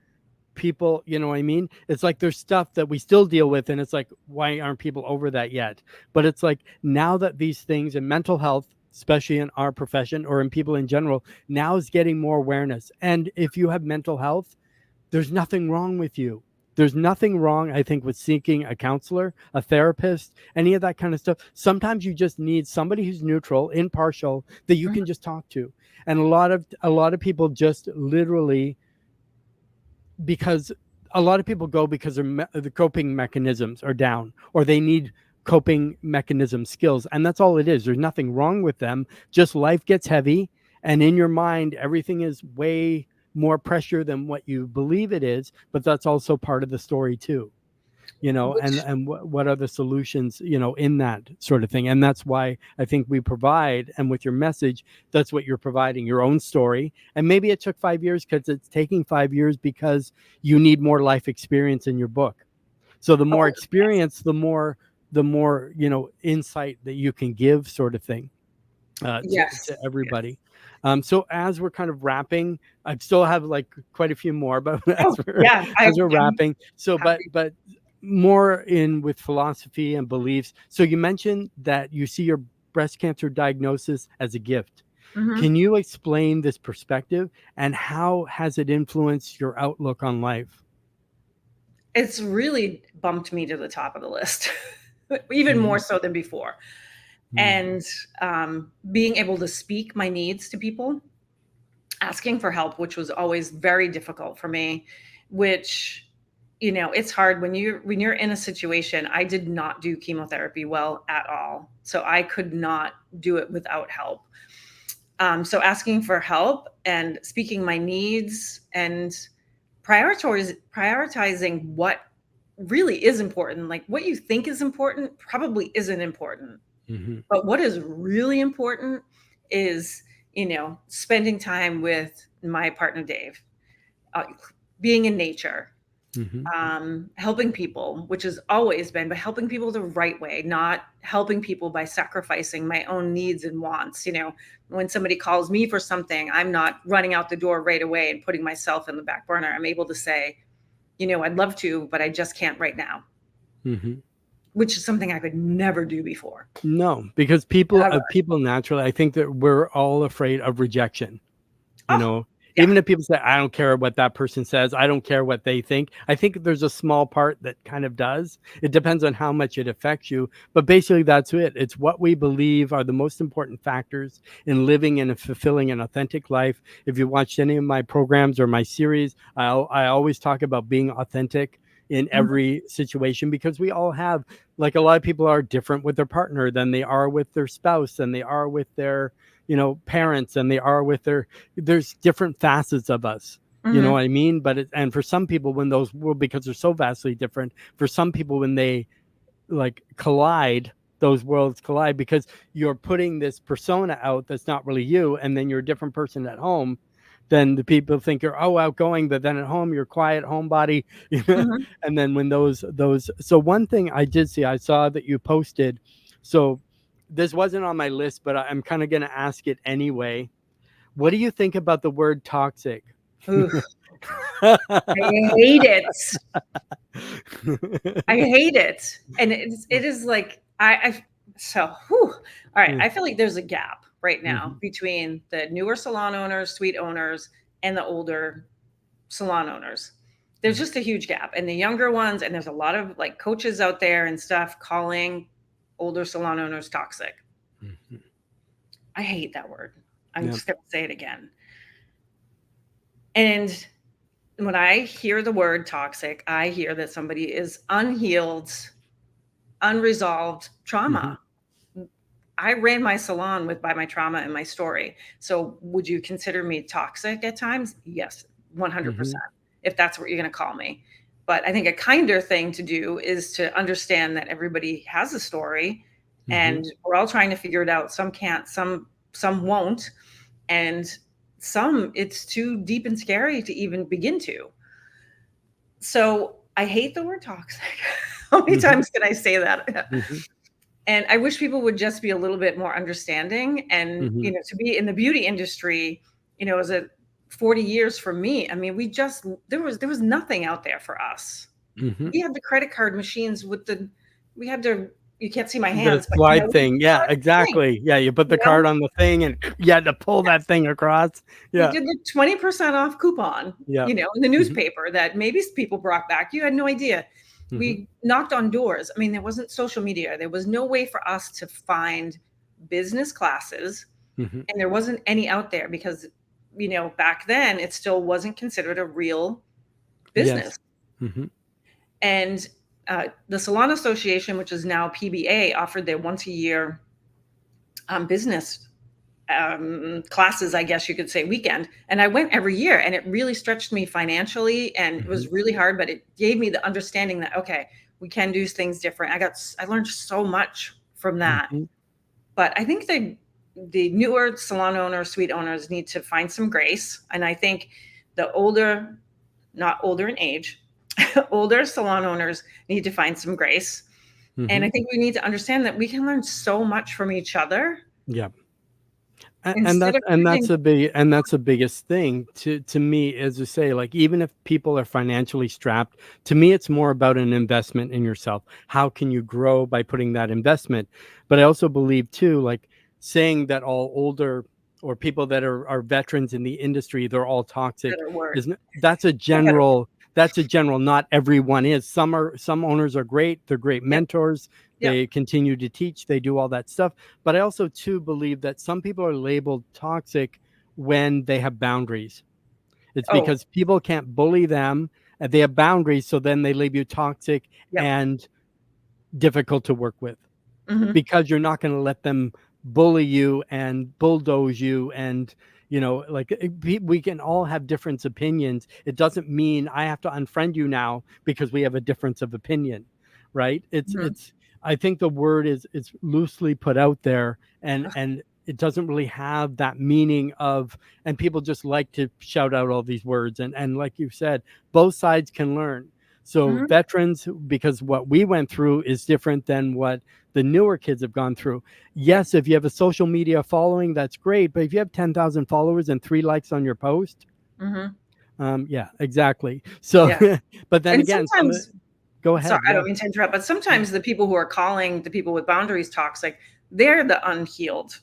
people, you know what I mean? It's like there's stuff that we still deal with, and it's like, why aren't people over that yet? But it's like now that these things in mental health, especially in our profession or in people in general, now is getting more awareness. And if you have mental health, there's nothing wrong with you. There's nothing wrong, I think, with seeking a counselor, a therapist, any of that kind of stuff. Sometimes you just need somebody who's neutral, impartial, that you can just talk to. And a lot of people just literally, because a lot of people go because the coping mechanisms are down, or they need coping mechanism skills, and that's all it is. There's nothing wrong with them, just life gets heavy, and in your mind everything is way more pressure than what you believe it is, but that's also part of the story too, you know. And what are the solutions, you know, in that sort of thing. And that's why I think we provide, and with your message, that's what you're providing, your own story. And maybe it took 5 years because it's taking 5 years because you need more life experience in your book. So the more experience, the more, you know, insight that you can give, sort of thing, to everybody. So as we're kind of wrapping, I still have like quite a few more, but as we're wrapping, so but more in with philosophy and beliefs. So you mentioned that you see your breast cancer diagnosis as a gift. Can you explain this perspective, and how has it influenced your outlook on life? It's really bumped me to the top of the list, even more so than before. And being able to speak my needs to people, asking for help, which was always very difficult for me, which, you know, it's hard when you're in a situation. I did not do chemotherapy well at all, so I could not do it without help. So asking for help and speaking my needs and prioritizing what really is important. Like, what you think is important probably isn't important. But what is really important is, you know, spending time with my partner, Dave, being in nature, helping people, which has always been, but helping people the right way, not helping people by sacrificing my own needs and wants. You know, when somebody calls me for something, I'm not running out the door right away and putting myself in the back burner. I'm able to say, you know, I'd love to, but I just can't right now. Which is something I could never do before. No, because people naturally, I think that we're all afraid of rejection. You know, even if people say, I don't care what that person says, I don't care what they think, I think there's a small part that kind of does. It depends on how much it affects you. But basically, that's it. It's what we believe are the most important factors in living and fulfilling an authentic life. If you watched any of my programs or my series, I always talk about being authentic in every situation, because we all have, like, a lot of people are different with their partner than they are with their spouse, and they are with their, you know, parents, and they are with there's different facets of us. You know what I mean? But and for some people, when those, because they're so vastly different, for some people, when they like collide, those worlds collide, because you're putting this persona out that's not really you, and then you're a different person at home. Then the people think you're outgoing, but then at home you're quiet homebody. And then when those so one thing I did see, I saw that you posted, so this wasn't on my list, but I'm kind of going to ask it anyway. What do you think about the word toxic? I hate it. I hate it. And it is like, all right. I feel like there's a gap right now between the newer salon owners, suite owners, and the older salon owners. There's just a huge gap. And the younger ones, and there's a lot of like coaches out there and stuff calling older salon owners toxic. I hate that word. I'm just going to say it again. And when I hear the word toxic, I hear that somebody is unhealed, unresolved trauma. I ran my salon by my trauma and my story. So would you consider me toxic at times? Yes, 100%, if that's what you're going to call me. But I think a kinder thing to do is to understand that everybody has a story, and we're all trying to figure it out. Some can't, some won't. And some, it's too deep and scary to even begin to. So I hate the word toxic. How many times can I say that? And I wish people would just be a little bit more understanding. And, Mm-hmm. to be in the beauty industry, as a 40 years for me, I mean, there was nothing out there for us. Mm-hmm. We had the credit card machines we had to, you can't see my The hands, but slide we thing. Yeah, thing, exactly. Yeah, you put the you know? card on the thing and you had to pull that thing across. We Yeah. did the 20% off coupon, Yeah. in the Mm-hmm. newspaper that maybe people brought back. You had no idea. Mm-hmm. We knocked on doors. I mean, there wasn't social media. There was no way for us to find business classes, Mm-hmm. and there wasn't any out there because, back then it still wasn't considered a real Yes. business. Mm-hmm. And the Salon Association, which is now PBA, offered their once a year business classes, I guess you could say, weekend. And I went every year, and it really stretched me financially, and it Mm-hmm. was really hard, but it gave me the understanding that, okay, we can do things different. I learned so much from that. Mm-hmm. But I think the newer salon owners, suite owners need to find some grace. And I think the older, not older in age, older salon owners need to find some grace. And Mm-hmm. I think we need to understand that we can learn so much from each other Yeah. And instead that's of using. the biggest thing to me, as you say, like, even if people are financially strapped, to me it's more about an investment in yourself. How can you grow by putting that investment? But I also believe too, like, saying that all older or people that are veterans in the industry, they're all toxic, Better word. is that's a A better word. general. That's a general. Not everyone is. Some owners are great. They're great Yep. mentors. Yep. They continue to teach. They do all that stuff. But I also too believe that some people are labeled toxic when they have boundaries. It's Oh, because people can't bully them. They have boundaries, so then they label you toxic yep. and difficult to work with, Hmm. because you're not going to let them bully you and bulldoze you. And like, we can all have different opinions. It doesn't mean I have to unfriend you now because we have a difference of opinion, right? Hmm. It's I think the word is loosely put out there, and it doesn't really have that meaning of, and people just like to shout out all these words. And like you said, both sides can learn. So Hmm. veterans, because what we went through is different than what the newer kids have gone through. Yep. Yes, if you have a social media following, that's great. But if you have 10,000 followers and 3 likes on your post, Hmm. yeah, exactly. So, Yeah. but then And again, sometimes, go sorry, ahead. I Yeah. don't mean to interrupt, but Yeah. sometimes the people who are calling the people with boundaries toxic, they're the unhealed,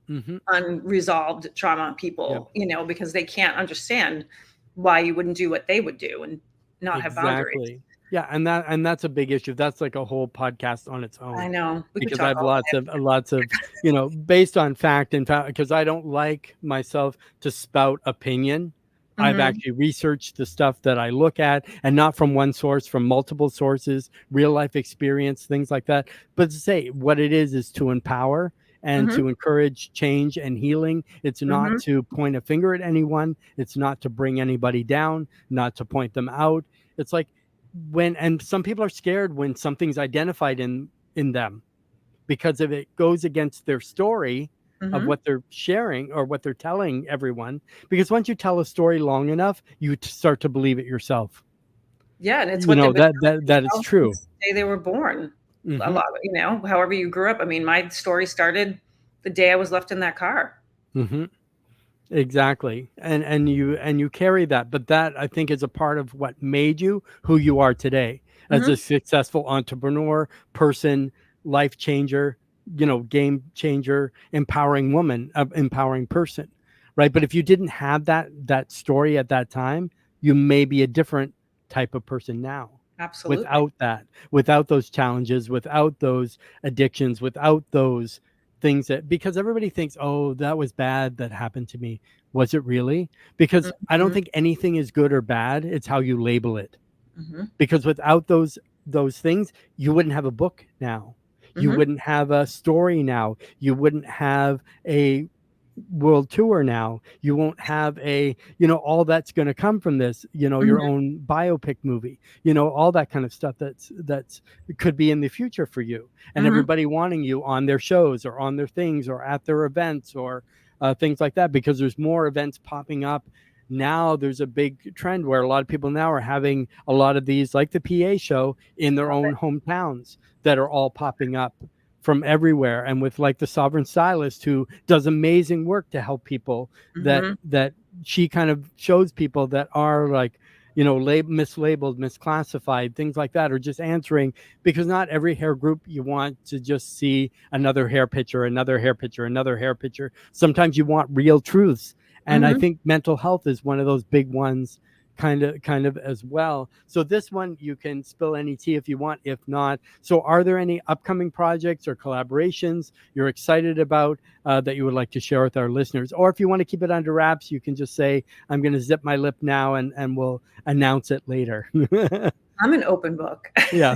Mm-hmm. unresolved trauma Yep. people, because they can't understand why you wouldn't do what they would do and not have boundaries. Exactly. Yeah, and that's a big issue. That's like a whole podcast on its I own, know. We could because I talk have all lots of based on fact and fact, because I don't like myself to spout opinion. day. I've Hmm. actually researched the stuff that I look at, and not from one source, from multiple sources, real life experience, things like that. But to say what it is to empower and Hmm. to encourage change and healing. It's not Hmm. to point a finger at anyone. It's not to bring anybody down, not to point them out. It's like, and some people are scared when something's identified in them, because if it goes against their story of Hmm. what they're sharing or what they're telling everyone. Because once you tell a story long enough, you start to believe it yourself. Yeah, and it's what they've been telling That is themselves true. since the day they were born. A Hmm. lot, however you grew up. I mean, my story started the day I was left in that car. Hmm. Exactly. And you carry that, but that, I think, is a part of what made you who you are today, as a Hmm. successful entrepreneur, person, life changer, game changer, empowering woman, empowering person, right? But if you didn't have that story at that time, you may be a different type of person now, Absolutely. without those challenges, without those addictions, without those things, that, because everybody thinks, oh, that was bad that happened to me. Was it really? Because I don't Hmm. think anything is good or bad. It's how you label it. Hmm. Because without those things, you wouldn't have a book now. You Hmm. wouldn't have a story now. You wouldn't have a world tour now. You won't have all that's going to come from this, your Hmm. own biopic movie, all that kind of stuff that's could be in the future for you, and Hmm. everybody wanting you on their shows or on their things or at their events, or things like that, because there's more events popping up now. There's a big trend where a lot of people now are having a lot of these, like the PA show, in their Love own it. hometowns, that are all popping up from everywhere, and with like the Sovereign Stylist, who does amazing work to help people, that Mm-hmm. that she kind of shows people that are like, you know, mislabeled, misclassified, things like that, or just answering, because not every hair group you want to just see another hair picture, another hair picture, another hair picture. Sometimes you want real truths. And I Mm-hmm. think mental health is one of those big ones, kind of as well. So this one, you can spill any tea if you want. If not, so are there any upcoming projects or collaborations you're excited about, that you would like to share with our listeners? Or if you want to keep it under wraps, you can just say, I'm going to zip my lip now, and we'll announce it later. I'm an open book. Yeah.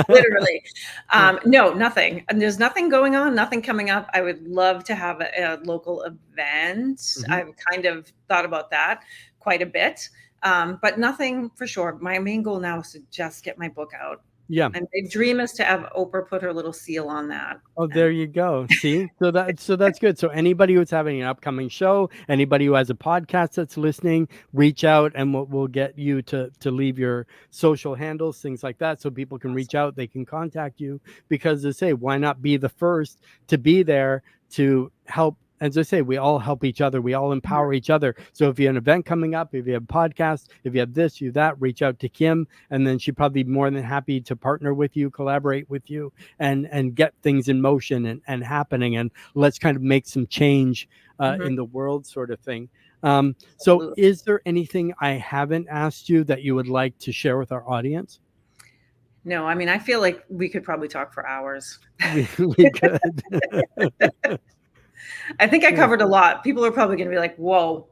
Literally. Yeah. No, nothing. And there's nothing going on, nothing coming up. I would love to have a local event. Mhm. I've kind of thought about that quite a bit, but nothing for sure. My main goal now is to just get my book out. Yeah. And my dream is to have Oprah put her little seal on that. Oh, And there you go. See? So that's good. So anybody who's having an upcoming show, anybody who has a podcast that's listening, reach out, and we'll get you to leave your social handles, things like that, so people can reach out, they can contact you, because they say, why not be the first to be there to help? As I say, we all help each other. We all empower each other. So if you have an event coming up, if you have a podcast, if you have this, you that, reach out to Kim, and then she'd probably be more than happy to partner with you, collaborate with you, and get things in motion and happening, and let's kind of make some change Mhm. in the world, sort of thing. So Absolutely. is there anything I haven't asked you that you would like to share with our audience? No, I mean, I feel like we could probably talk for hours. We could. I think I Yeah. covered a lot. People are probably going to be like, whoa.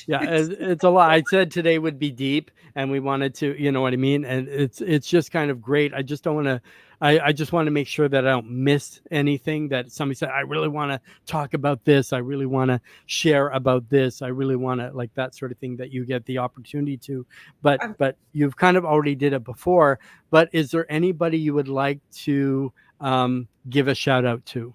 Yeah, it's a lot. I said today would be deep, and we wanted to, you know what I mean? And it's just kind of great. I just don't want to, I just want to make sure that I don't miss anything, that somebody said, I really want to talk about this. I really want to share about this. I really want to, like, that sort of thing, that you get the opportunity to. But you've kind of already did it before. But is there anybody you would like to give a shout out to?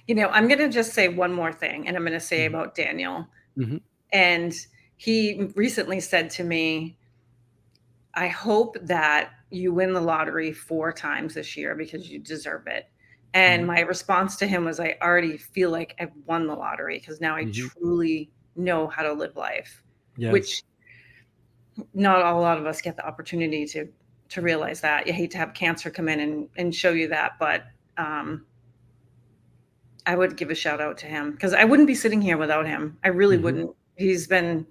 You know, I'm going to just say one more thing, and I'm going to say Mhm. about Daniel. Mhm. And he recently said to me, I hope that you win the lottery 4 times this year because you deserve it. And Mhm. my response to him was, I already feel like I've won the lottery because now I Mhm. truly know how to live life, Yes. which not a lot of us get the opportunity to realize that. You hate to have cancer come in and show you that, but um, I would give a shout out to him because I wouldn't be sitting here without him. I really Mhm. wouldn't. He's been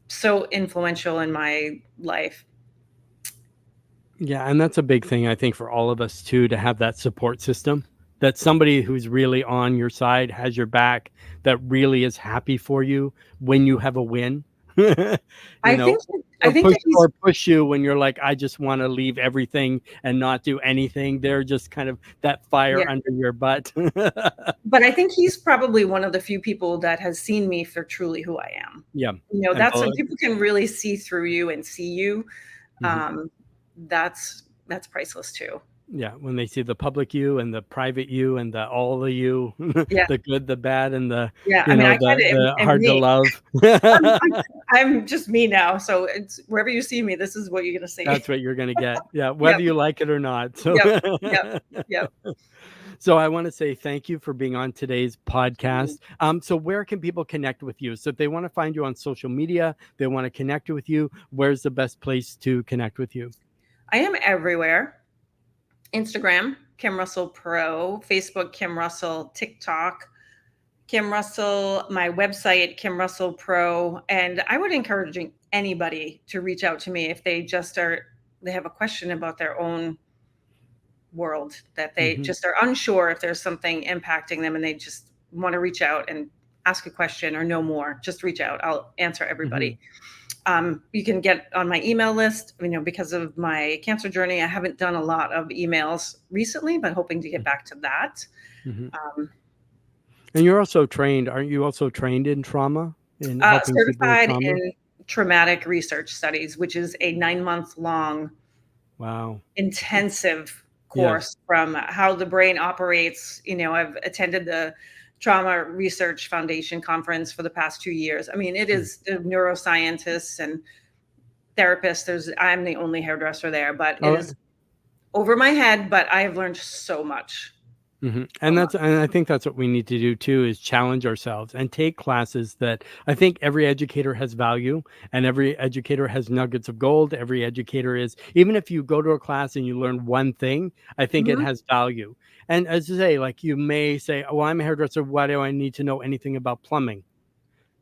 so influential in my life. Yeah, and that's a big thing, I think, for all of us too, to have that support system, that somebody who's really on your side, has your back, that really is happy for you when you have a win. You I know, think I think that he's or push you when you're like, I just want to leave everything and not do anything. They're just kind of that yeah, fire under your butt. but I think he's probably one of the few people that has seen me for truly who I am. Yeah. You know, And that's when people can really see through you and see you. mhm. Um, that's priceless too. Yeah, when they see the public you and the private you and the all the you, Yeah, the good, the bad, and the, yeah. I mean, I kind of the am hard to me. love. I'm just me now. So it's wherever you see me, this is what you're gonna see. That's what you're gonna get. Yeah, Yep, whether you like it or not. So yep, yep, yep. so I wanna say thank you for being on today's podcast. So where can people connect with you? So if they wanna find you on social media, they wanna connect with you, where's the best place to connect with you? I am everywhere. Instagram, Kim Russell Pro, Facebook, Kim Russell, TikTok, Kim Russell, my website, Kim Russell Pro. And I would encourage anybody to reach out to me if they have a question about their own world, that they Mhm, just are unsure if there's something impacting them and they just want to reach out and ask a question or know more. Just reach out. I'll answer mhm, everybody. You can get on my email list. You know, because of my cancer journey, I haven't done a lot of emails recently, but hoping to get mhm, back to that. mhm. Um, And you're also trained, aren't you also trained in trauma, in helping people with Certified trauma? in traumatic research studies, which is a 9-month long Wow. intensive Yes. course from how the brain operates. You know, I've attended the Trauma Research Foundation conference for the past 2 years. I mean, it Mm, is neuroscientists and therapists. I'm the only hairdresser there, but it alright. is over my head, but I have learned so much. And So and I think that's what we need to do too, is challenge ourselves and take classes that I think every educator has value, and every educator has nuggets of gold. Every educator is, even if you go to a class and you learn one thing, I think it mhm. has value. And as you say, like, you may say, oh, well, I'm a hairdresser. Why do I need to know anything about plumbing?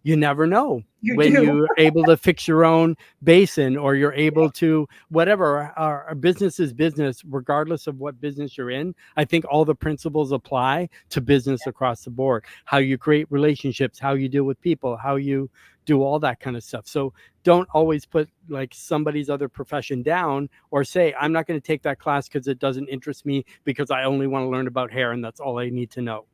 You never know You when do. you're able to fix your own basin, or you're able to whatever. Our business is business, regardless of what business you're in. I think all the principles apply to business across the board. How you create relationships, how you deal with people, how you do all that kind of stuff. So don't always put like somebody's other profession down, or say, I'm not going to take that class because it doesn't interest me, because I only want to learn about hair and that's all I need to know.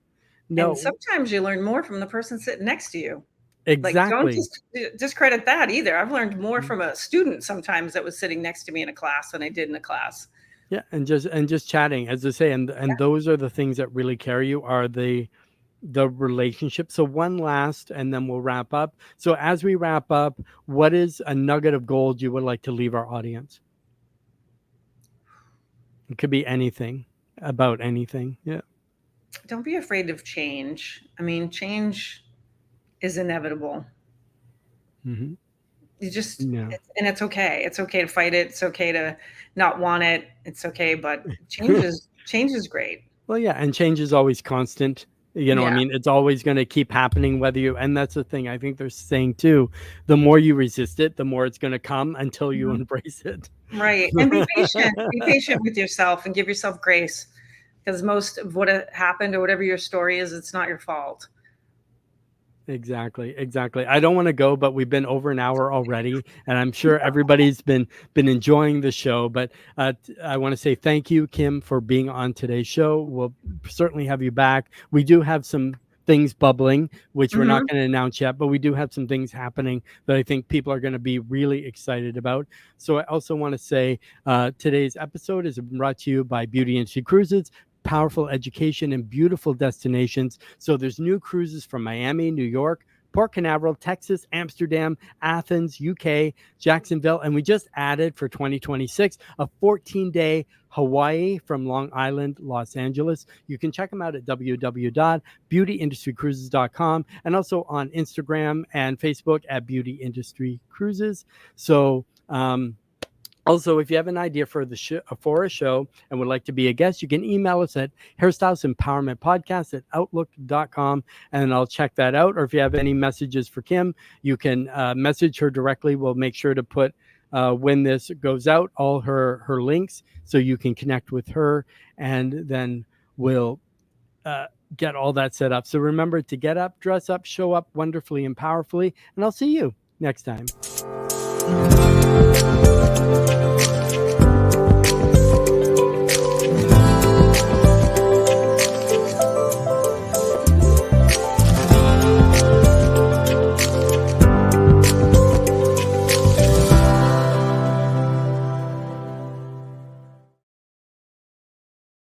And No, sometimes you learn more from the person sitting next to you. Like, don't exactly. discredit that either. I've learned more from a student sometimes that was sitting next to me in a class than I did in a class. Yeah, and just chatting, as I say, and those are the things that really carry you, are the relationship. So one last, and then we'll wrap up. So as we wrap up, what is a nugget of gold you would like to leave our audience? It could be anything, about anything. Yeah. Don't be afraid of change. I mean, change is inevitable. Hmm. You just Yeah. and it's okay. It's okay to fight it. It's okay to not want it. It's okay, but change is great. Well, yeah, and change is always constant. I Yeah. mean, it's always going to keep happening, whether you, and that's the thing. I think they're saying too, the more you resist it, the more it's going to come until you Mhm. embrace it. Right. And be patient. Be patient with yourself and give yourself grace, because most of what happened or whatever your story is, it's not your fault. Exactly, exactly. I don't want to go, but we've been over an hour already, and I'm sure everybody's been enjoying the show. But I want to say thank you, Kim, for being on today's show. We'll certainly have you back. We do have some things bubbling, which we're not Mhm. going to announce yet, but we do have some things happening that I think people are going to be really excited about. So I also want to say today's episode is brought to you by Beauty Industry Cruises. Powerful education and beautiful destinations. So there's new cruises from Miami, New York, Port Canaveral, Texas, Amsterdam, Athens, UK, Jacksonville, and we just added for 2026 a 14-day Hawaii from Long Island, Los Angeles. You can check them out at www.beautyindustrycruises.com, and also on Instagram and Facebook at Beauty Industry Cruises. So also, if you have an idea for for a show and would like to be a guest, you can email us at hairstylisempowermentpodcast@outlook.com, and I'll check that out. Or if you have any messages for Kim, you can message her directly. We'll make sure to put when this goes out, all her links, so you can connect with her, and then we'll uh, get all that set up. So remember to get up, dress up, show up wonderfully and powerfully, and I'll see you next time.